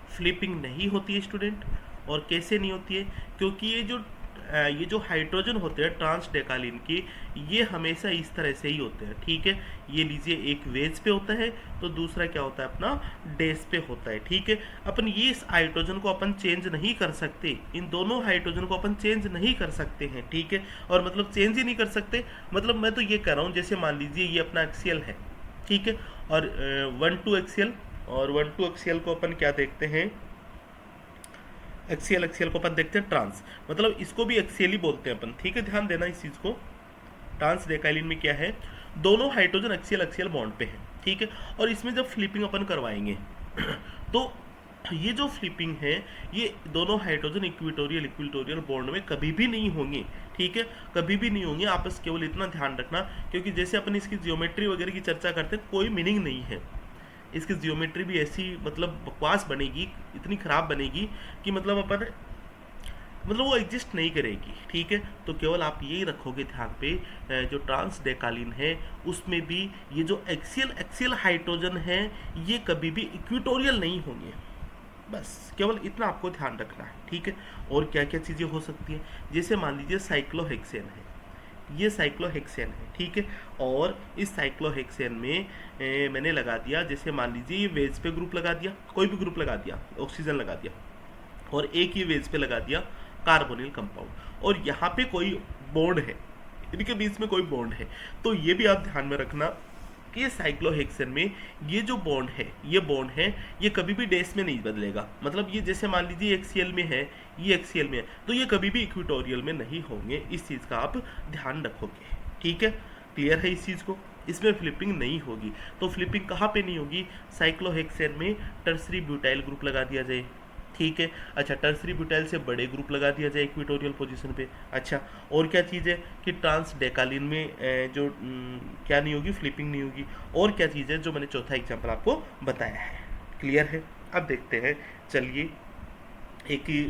S1: फ्लिपिंग नहीं होती है स्टूडेंट। और कैसे नहीं होती है, क्योंकि ये जो ये जो हाइड्रोजन होते हैं ट्रांस डेकालीन के, ये हमेशा इस तरह से ही होते हैं, ठीक है। ये लीजिए, एक वेज पे होता है तो दूसरा क्या होता है अपना डेस पे होता है, ठीक है। अपन ये इस हाइड्रोजन को अपन चेंज नहीं कर सकते, इन दोनों हाइड्रोजन को अपन चेंज नहीं कर सकते हैं, ठीक है। और मतलब चेंज ही नहीं कर सकते, मतलब मैं तो ये कह रहा हूँ, जैसे मान लीजिए ये अपना एक्सियल है, ठीक है, और 1 2 एक्सियल, और 1 2 एक्सियल को अपन क्या देखते हैं, एक्सियल को अपन देखते हैं ट्रांस, मतलब इसको भी एक्सियल ही बोलते हैं अपन, ठीक है। ध्यान देना इस चीज़ को। ट्रांस डेकाइलिन में क्या है, दोनों हाइड्रोजन एक्सियल बॉन्ड पे है, ठीक है। और इसमें जब फ्लिपिंग अपन करवाएंगे तो ये जो फ्लिपिंग है, ये दोनों हाइड्रोजन इक्विटोरियल बॉन्ड में कभी भी नहीं होंगे, ठीक है, कभी भी नहीं होंगे आपस। केवल इतना ध्यान रखना, क्योंकि जैसे अपन इसकी जियोमेट्री वगैरह की चर्चा करते हैं, कोई मीनिंग नहीं है इसकी। जियोमेट्री भी ऐसी मतलब बकवास बनेगी, इतनी खराब बनेगी कि मतलब अपन मतलब वो एग्जिस्ट नहीं करेगी, ठीक है। तो केवल आप यही रखोगे ध्यान पे, जो ट्रांस डेकालीन है उसमें भी ये जो एक्सियल हाइड्रोजन है ये कभी भी इक्विटोरियल नहीं होंगे, बस केवल इतना आपको ध्यान रखना है, ठीक है। और क्या क्या चीज़ें हो सकती हैं, जैसे मान लीजिए साइक्लोहेक्सेन है, ये साइक्लोहेक्सेन है, ठीक है। और इस साइक्लोहेक्सेन में मैंने लगा दिया, जैसे मान लीजिए ये वेज पे ग्रुप लगा दिया, कोई भी ग्रुप लगा दिया, ऑक्सीजन लगा दिया, और एक ये वेज पे लगा दिया कार्बोनिल कंपाउंड, और यहाँ पे कोई बॉन्ड है, इनके बीच में कोई बॉन्ड है, तो ये भी आप ध्यान में रखना कि ये साइक्लोहेक्सेन में ये जो बॉन्ड है, ये बॉन्ड है, ये कभी भी डेस में नहीं बदलेगा। मतलब ये जैसे मान लीजिए एक्सियल में है, ये एक्सियल में है, तो ये कभी भी इक्विटोरियल में नहीं होंगे, इस चीज़ का आप ध्यान रखोगे, ठीक है। क्लियर है इस चीज़ को, इसमें फ्लिपिंग नहीं होगी। तो फ्लिपिंग कहाँ पे नहीं होगी, साइक्लोहेक्सेन में टर्सरी ब्यूटाइल ग्रुप लगा दिया जाए, ठीक है। अच्छा, टर्सरी ब्यूटाइल से बड़े ग्रुप लगा दिया जाए इक्विटोरियल पोजीशन पे। अच्छा, और क्या चीज़ है कि ट्रांस डेकालीन में जो क्या नहीं होगी, फ्लिपिंग नहीं होगी। और क्या चीज़ है जो मैंने चौथा एग्जांपल आपको बताया है। क्लियर है। अब देखते हैं, चलिए एक ही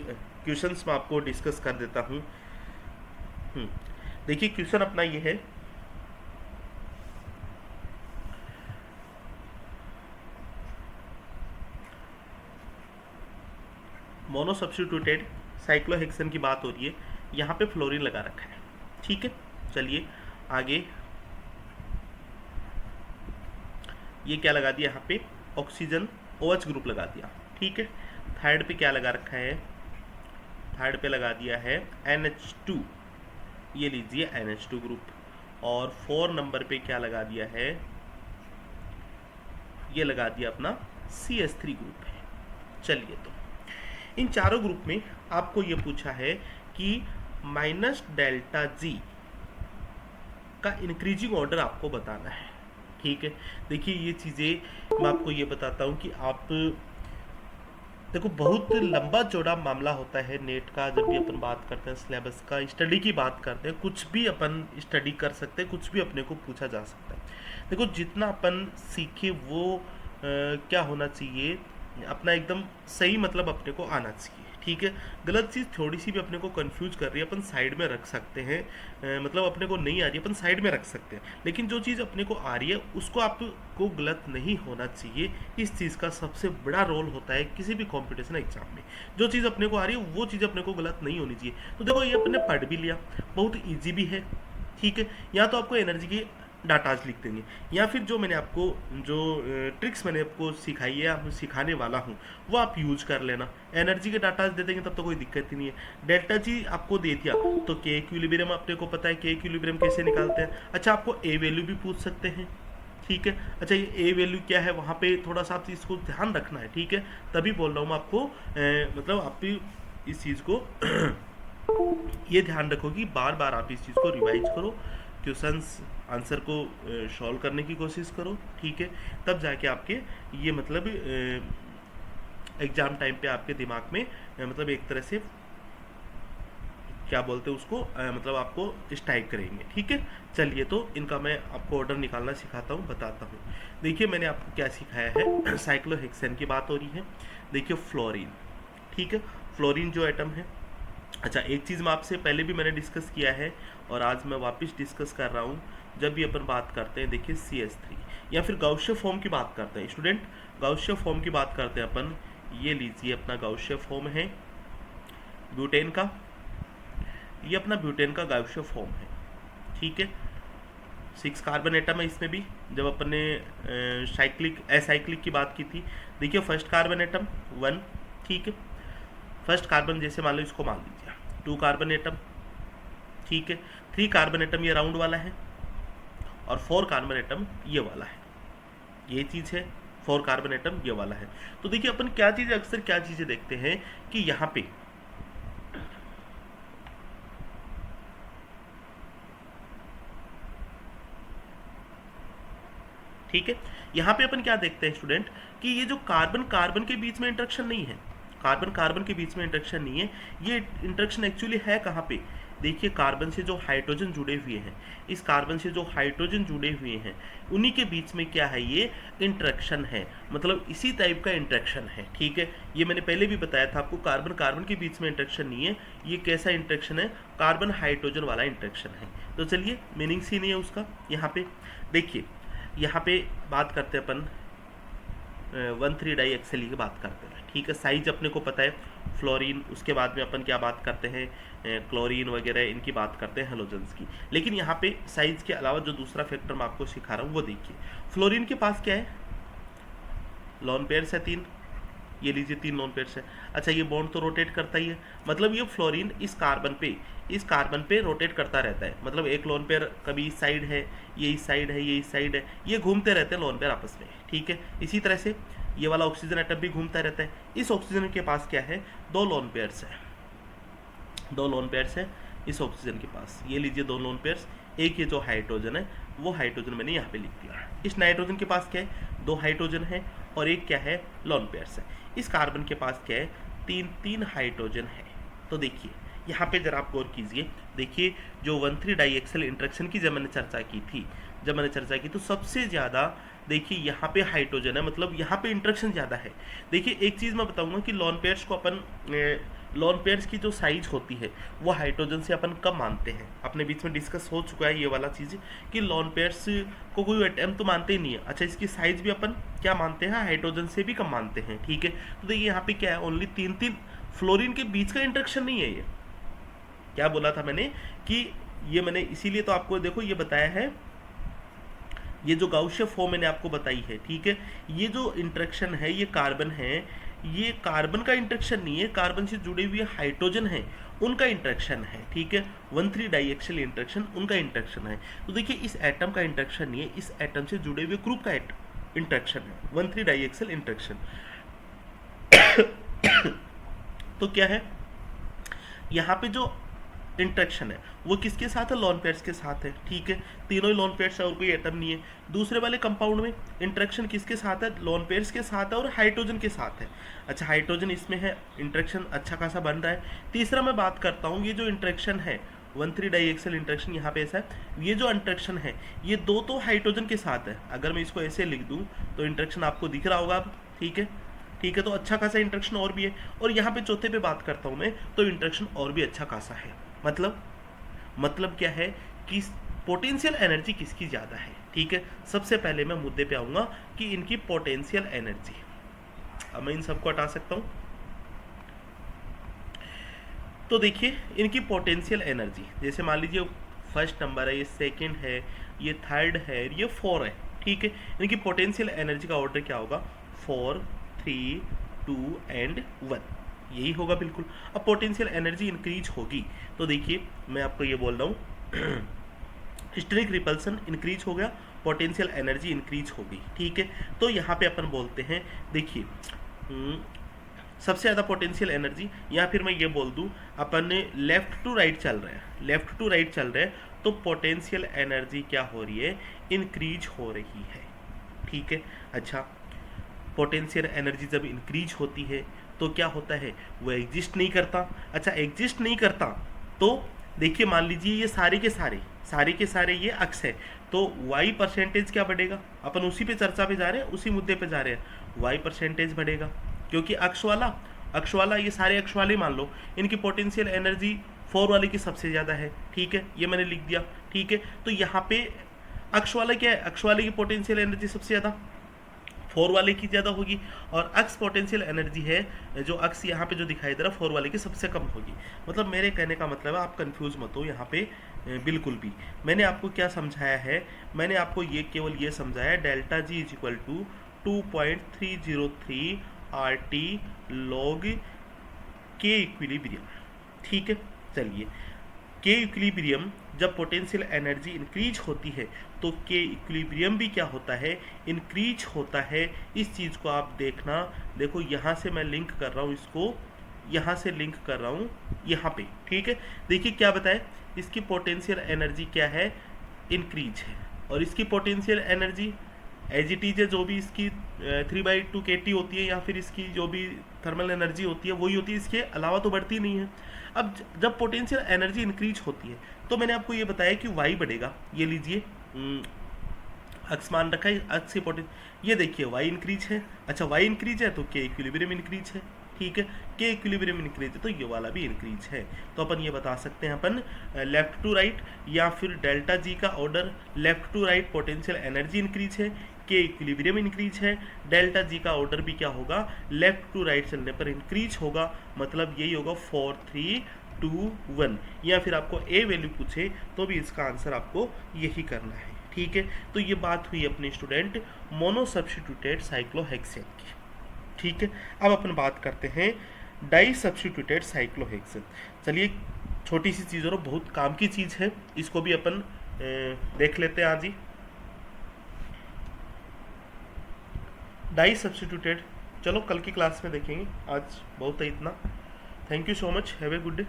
S1: क्वेश्चंस में आपको डिस्कस कर देता हूँ। देखिए क्वेश्चन अपना ये है, मोनो सब्स्टिट्यूटेड साइक्लोहेक्सेन की बात हो रही है, यहाँ पे फ्लोरीन लगा रखा है, ठीक है। चलिए आगे, ये क्या लगा दिया यहाँ पे, ऑक्सीजन OH ग्रुप लगा दिया, ठीक है। थर्ड पे क्या लगा रखा है, थर्ड पे लगा दिया है NH2, ये लीजिए NH2 ग्रुप। और 4 नंबर पे क्या लगा दिया है, ये लगा दिया अपना CH3 ग्रुप है। चलिए, तो इन चारों ग्रुप में आपको ये पूछा है कि -ΔG का इंक्रीजिंग ऑर्डर आपको बताना है, ठीक है। देखिए ये चीज़ें मैं आपको ये बताता हूँ कि आप देखो, बहुत लंबा चौड़ा मामला होता है नेट का। जब भी अपन बात करते हैं सिलेबस का, स्टडी की बात करते हैं, कुछ भी अपन स्टडी कर सकते हैं, कुछ भी अपने को पूछा जा सकता है। देखो जितना अपन सीखे वो क्या होना चाहिए, अपना एकदम सही मतलब अपने को आना चाहिए, ठीक है। गलत चीज़ थोड़ी सी भी अपने को कंफ्यूज कर रही है, अपन साइड में रख सकते हैं, मतलब अपने को नहीं आ रही है अपन साइड में रख सकते हैं, लेकिन जो चीज़ अपने को आ रही है उसको आपको गलत नहीं होना चाहिए। इस चीज़ का सबसे बड़ा रोल होता है किसी भी कॉम्पिटिशन एग्जाम में, जो चीज़ अपने को आ रही है वो चीज़ अपने को गलत नहीं होनी चाहिए। तो देखो ये अपने पढ़ भी लिया, बहुत ईजी भी है, ठीक है। या तो आपको एनर्जी की डाटाज लिख देंगे, या फिर जो मैंने आपको जो ट्रिक्स मैंने आपको सिखाई है, आप सिखाने वाला हूँ, वो आप यूज कर लेना। एनर्जी के डाटाज दे देंगे तब तो कोई दिक्कत ही नहीं है। डेल्टा जी आपको दे दिया तो के इक्विलिब्रियम अपने को पता है, के इक्विलिब्रियम कैसे निकालते हैं। अच्छा, आपको ए वैल्यू भी पूछ सकते हैं, ठीक है। अच्छा, ये ए वैल्यू क्या है, वहाँ पे थोड़ा सा आप इसको ध्यान रखना है, ठीक है। तभी बोल रहा हूँ मैं आपको, मतलब आप भी इस चीज़ को ये ध्यान रखो कि बार बार आप इस चीज़ को रिवाइज करो, क्वेश्चंस आंसर को सॉल्व करने की कोशिश करो, ठीक है। तब जाके आपके ये मतलब एग्ज़ाम टाइम पे आपके दिमाग में मतलब एक तरह से क्या बोलते हैं उसको, मतलब आपको स्ट्राइक करेंगे, ठीक है। चलिए, तो इनका मैं आपको ऑर्डर निकालना सिखाता हूँ, बताता हूँ। देखिए मैंने आपको क्या सिखाया है, साइक्लोहेक्सेन की बात हो रही है। देखिए फ्लोरीन, ठीक है, फ्लोरीन जो एटम है। अच्छा, एक चीज़ मैं आपसे पहले भी मैंने डिस्कस किया है और आज मैं वापस डिस्कस कर रहा हूँ। जब भी अपन बात करते हैं, देखिए CH3 या फिर गाउसियन फॉर्म की बात करते हैं स्टूडेंट, गाउसियन फॉर्म की बात करते हैं अपन, ये लीजिए अपना गाउसियन फॉर्म है ब्यूटेन का, ये अपना ब्यूटेन का गाउसियन फॉर्म है, ठीक है। 6 कार्बन एटम है इसमें भी। जब अपने साइक्लिक एसाइक्लिक की बात की थी, देखिए फर्स्ट कार्बन एटम 1, ठीक है। फर्स्ट कार्बन जैसे मान लो इसको मान लीजिए 2 कार्बन एटम, ठीक है। 3 कार्बन एटम ये राउंड वाला है और 4 कार्बन एटम ये वाला है, ये चीज़ है। 4 कार्बन एटम ये वाला है। तो देखिए अपन क्या चीज़ें अक्सर क्या चीज़ें देखते हैं कि यहाँ पे ठीक है, यहाँ पे अपन क्या देखते हैं स्टूडेंट कि ये जो कार्बन कार्बन के बीच में इंटरेक्शन नहीं है, कार्बन कार्बन के बीच में इंटरेक्शन नहीं है। ये इंटरेक्शन एक्चुअली है कहाँ पे, देखिए कार्बन से जो हाइड्रोजन जुड़े हुए हैं, इस कार्बन से जो हाइड्रोजन जुड़े हुए हैं उन्हीं के बीच में क्या है, ये इंटरेक्शन है। मतलब इसी टाइप का इंटरेक्शन है, ठीक है। ये मैंने पहले भी बताया था आपको, कार्बन कार्बन के बीच में इंटरेक्शन नहीं है। ये कैसा इंटरेक्शन है, कार्बन हाइड्रोजन वाला इंटरेक्शन है। तो चलिए मीनिंग सी नहीं है उसका। यहाँ पे देखिए, यहाँ पे बात करते हैं अपन 1,3 डाई एक्सेली की बात करते हैं, ठीक है। साइज अपने को पता है, फ्लोरीन, उसके बाद में अपन क्या बात करते हैं, क्लोरीन वगैरह, इनकी बात करते हैं हेलोजेंस की। लेकिन यहाँ पे साइज के अलावा जो दूसरा फैक्टर मैं आपको सिखा रहा हूँ वो देखिए। फ्लोरीन के पास क्या है, लॉन पेयर्स है 3, ये लीजिए 3 लोन पेयर्स है। अच्छा ये बॉन्ड तो रोटेट करता ही है, मतलब ये फ्लोरीन इस कार्बन पे रोटेट करता रहता है। मतलब एक लोन पेयर कभी इस साइड है, ये इस साइड है, ये इस साइड है, ये घूमते रहते हैं लोन पेयर आपस में, ठीक है। इसी तरह से ये वाला ऑक्सीजन एटम भी घूमता रहता है। इस ऑक्सीजन के पास क्या है, 2 लोन पेयर्स है, 2 लोन पेयर्स है इस ऑक्सीजन के पास। ये लीजिए 2 लोन पेयर्स, एक ये जो हाइड्रोजन है वो हाइड्रोजन मैंने यहाँ पे लिख दिया। इस नाइट्रोजन के पास क्या है, 2 हाइड्रोजन है और एक क्या है, लोन पेयर्स है। इस कार्बन के पास क्या है, 3 हाइड्रोजन है। तो देखिए यहाँ पे जरा आप गौर कीजिए, देखिए जो 1,3 डाइएक्सल इंटरेक्शन की जब मैंने चर्चा की तो सबसे ज़्यादा देखिए यहाँ पे हाइड्रोजन है, मतलब यहाँ पे इंटरेक्शन ज़्यादा है। देखिए एक चीज़ मैं बताऊँगा कि लोन पेयर्स को अपन लोन पेयर्स की जो साइज होती है वो हाइड्रोजन से अपन कम मानते हैं। अपने बीच में डिस्कस हो चुका है ये वाला चीज़ कि लोन पेयर्स को कोई एटम तो मानते ही नहीं है। अच्छा इसकी साइज भी अपन क्या मानते हैं, हाइड्रोजन से भी कम मानते हैं, ठीक है। तो देखिए यहाँ पे क्या है, ओनली 3 फ्लोरीन के बीच का इंटरेक्शन नहीं है। ये क्या बोला था मैंने कि ये मैंने इसीलिए तो आपको देखो ये बताया है, ये जो गाउसियन फॉर्म मैंने आपको बताई है, ठीक है। ये जो इंटरेक्शन है ये कार्बन है, ये कार्बन का इंटरेक्शन नहीं है, कार्बन से जुड़े हुए हाइड्रोजन है उनका इंटरेक्शन है, ठीक है। 1,3 डाइएक्सल इंटरेक्शन उनका इंटरेक्शन है। तो देखिए इस एटम का इंटरेक्शन नहीं है, इस एटम से जुड़े हुए ग्रुप का इंटरेक्शन है, 1,3 डाइएक्सल इंटरेक्शन। तो क्या है यहाँ पे जो इंटरेक्शन है वो किसके साथ है, लोन पेयर्स के साथ है, ठीक है। तीनों ही लोन पेयर्स है और कोई एटम नहीं है। दूसरे वाले कंपाउंड में इंटरेक्शन किसके साथ है, लोन पेयर्स के साथ है और हाइड्रोजन के साथ है। अच्छा हाइड्रोजन इसमें है, इंटरेक्शन अच्छा खासा बन रहा है। तीसरा मैं बात करता हूँ, ये जो इंटरेक्शन है 1,3 डाइएक्सल इंटरेक्शन यहाँ पे ऐसा है, ये जो इंटरेक्शन है ये 2 तो हाइड्रोजन के साथ है। अगर मैं इसको ऐसे लिख दूँ तो इंटरेक्शन आपको दिख रहा होगा अब, ठीक है, ठीक है। तो अच्छा खासा इंटरेक्शन और भी है। और यहाँ पे चौथे पे बात करता हूँ मैं, तो इंटरेक्शन और भी अच्छा खासा है। मतलब क्या है कि पोटेंशियल एनर्जी किसकी ज़्यादा है, ठीक है। सबसे पहले मैं मुद्दे पे आऊँगा कि इनकी पोटेंशियल एनर्जी, अब मैं इन सबको हटा सकता हूँ। तो देखिए इनकी पोटेंशियल एनर्जी, जैसे मान लीजिए फर्स्ट नंबर है, ये सेकंड है, ये थर्ड है, ये 4 है, ठीक है। इनकी पोटेंशियल एनर्जी का ऑर्डर क्या होगा, 4, 3, 2 एंड 1, यही होगा बिल्कुल। अब पोटेंशियल एनर्जी इंक्रीज होगी तो देखिए मैं आपको ये बोल रहा हूँ, स्टेरिक रिपल्सन इंक्रीज हो गया, पोटेंशियल एनर्जी इंक्रीज होगी, ठीक है। तो यहाँ पे अपन बोलते हैं, देखिए सबसे ज़्यादा पोटेंशियल एनर्जी, या फिर मैं ये बोल दूँ अपन लेफ्ट टू राइट चल रहे हैं, तो पोटेंशियल एनर्जी क्या हो रही है, इंक्रीज हो रही है, ठीक है। अच्छा पोटेंशियल एनर्जी जब इंक्रीज होती है तो क्या होता है, वो एग्जिस्ट नहीं करता। अच्छा एग्जिस्ट नहीं करता तो देखिए मान लीजिए ये सारे के सारे ये अक्स है, तो वाई परसेंटेज क्या बढ़ेगा, अपन उसी पे चर्चा पे जा रहे हैं, उसी मुद्दे पे जा रहे हैं, वाई परसेंटेज बढ़ेगा क्योंकि अक्स वाला ये सारे अक्स वाले मान लो, इनकी पोटेंशियल एनर्जी 4 वाले की सबसे ज़्यादा है, ठीक है। ये मैंने लिख दिया, ठीक है। तो यहाँ पे अक्स वाला क्या है, अक्स वाले की पोटेंशियल एनर्जी सबसे ज़्यादा फोर वाले की ज़्यादा होगी, और अक्स पोटेंशियल एनर्जी है जो अक्स यहाँ पे जो दिखाई दे रहा है फोर वाले की सबसे कम होगी। मतलब मेरे कहने का मतलब है आप कंफ्यूज मत हो यहाँ पे बिल्कुल भी। मैंने आपको क्या समझाया है, मैंने आपको ये केवल ये समझाया delta G is equal to 2.303 R T log K equilibrium. ठीक है, चलिए के इक्विलिब्रियम जब पोटेंशियल एनर्जी इंक्रीज होती है तो के इक्विलिब्रियम भी क्या होता है, इंक्रीज होता है। इस चीज़ को आप देखना, देखो यहाँ से मैं लिंक कर रहा हूँ इसको, यहाँ से लिंक कर रहा हूँ यहाँ पे। ठीक है, देखिए क्या बताए, इसकी पोटेंशियल एनर्जी क्या है, इंक्रीज है, और इसकी potential energy as it is है, जो भी इसकी 3/2 KT होती है, या फिर इसकी जो भी थर्मल एनर्जी होती है वही होती है, इसके अलावा तो बढ़ती नहीं है। अब जब पोटेंशियल एनर्जी इंक्रीज होती है तो मैंने आपको ये बताया कि वाई बढ़ेगा। ये लीजिए अक्स मान रखा है, अक्स की पोटेंशियल, ये देखिए वाई इंक्रीज है। अच्छा वाई इंक्रीज है तो के इक्विलिब्रियम इंक्रीज है। ठीक है, के इक्विलिब्रियम इंक्रीज है तो ये वाला भी इंक्रीज है। तो अपन ये बता सकते हैं अपन लेफ्ट टू राइट या फिर डेल्टा जी का order left to right potential energy increase है, के इक्विलिब्रियम इंक्रीज है, डेल्टा जी का ऑर्डर भी क्या होगा, लेफ्ट टू राइट चलने पर इंक्रीज होगा। मतलब यही होगा 4 3 2 1, या फिर आपको ए वैल्यू पूछे तो भी इसका आंसर आपको यही करना है। ठीक है, तो ये बात हुई अपने स्टूडेंट मोनो सब्स्टिट्यूटेड साइक्लोहेक्सेन की। ठीक है, अब अपन बात करते हैं डाई सब्स्टिट्यूटेड साइक्लोहेक्सेन। चलिए छोटी सी चीज़ और बहुत काम की चीज़ है, इसको भी अपन देख लेते हैं आज ही। डाई सब्स्टिट्यूटेड चलो कल की क्लास में देखेंगे, आज बहुत है इतना। Thank you so much, have a good day.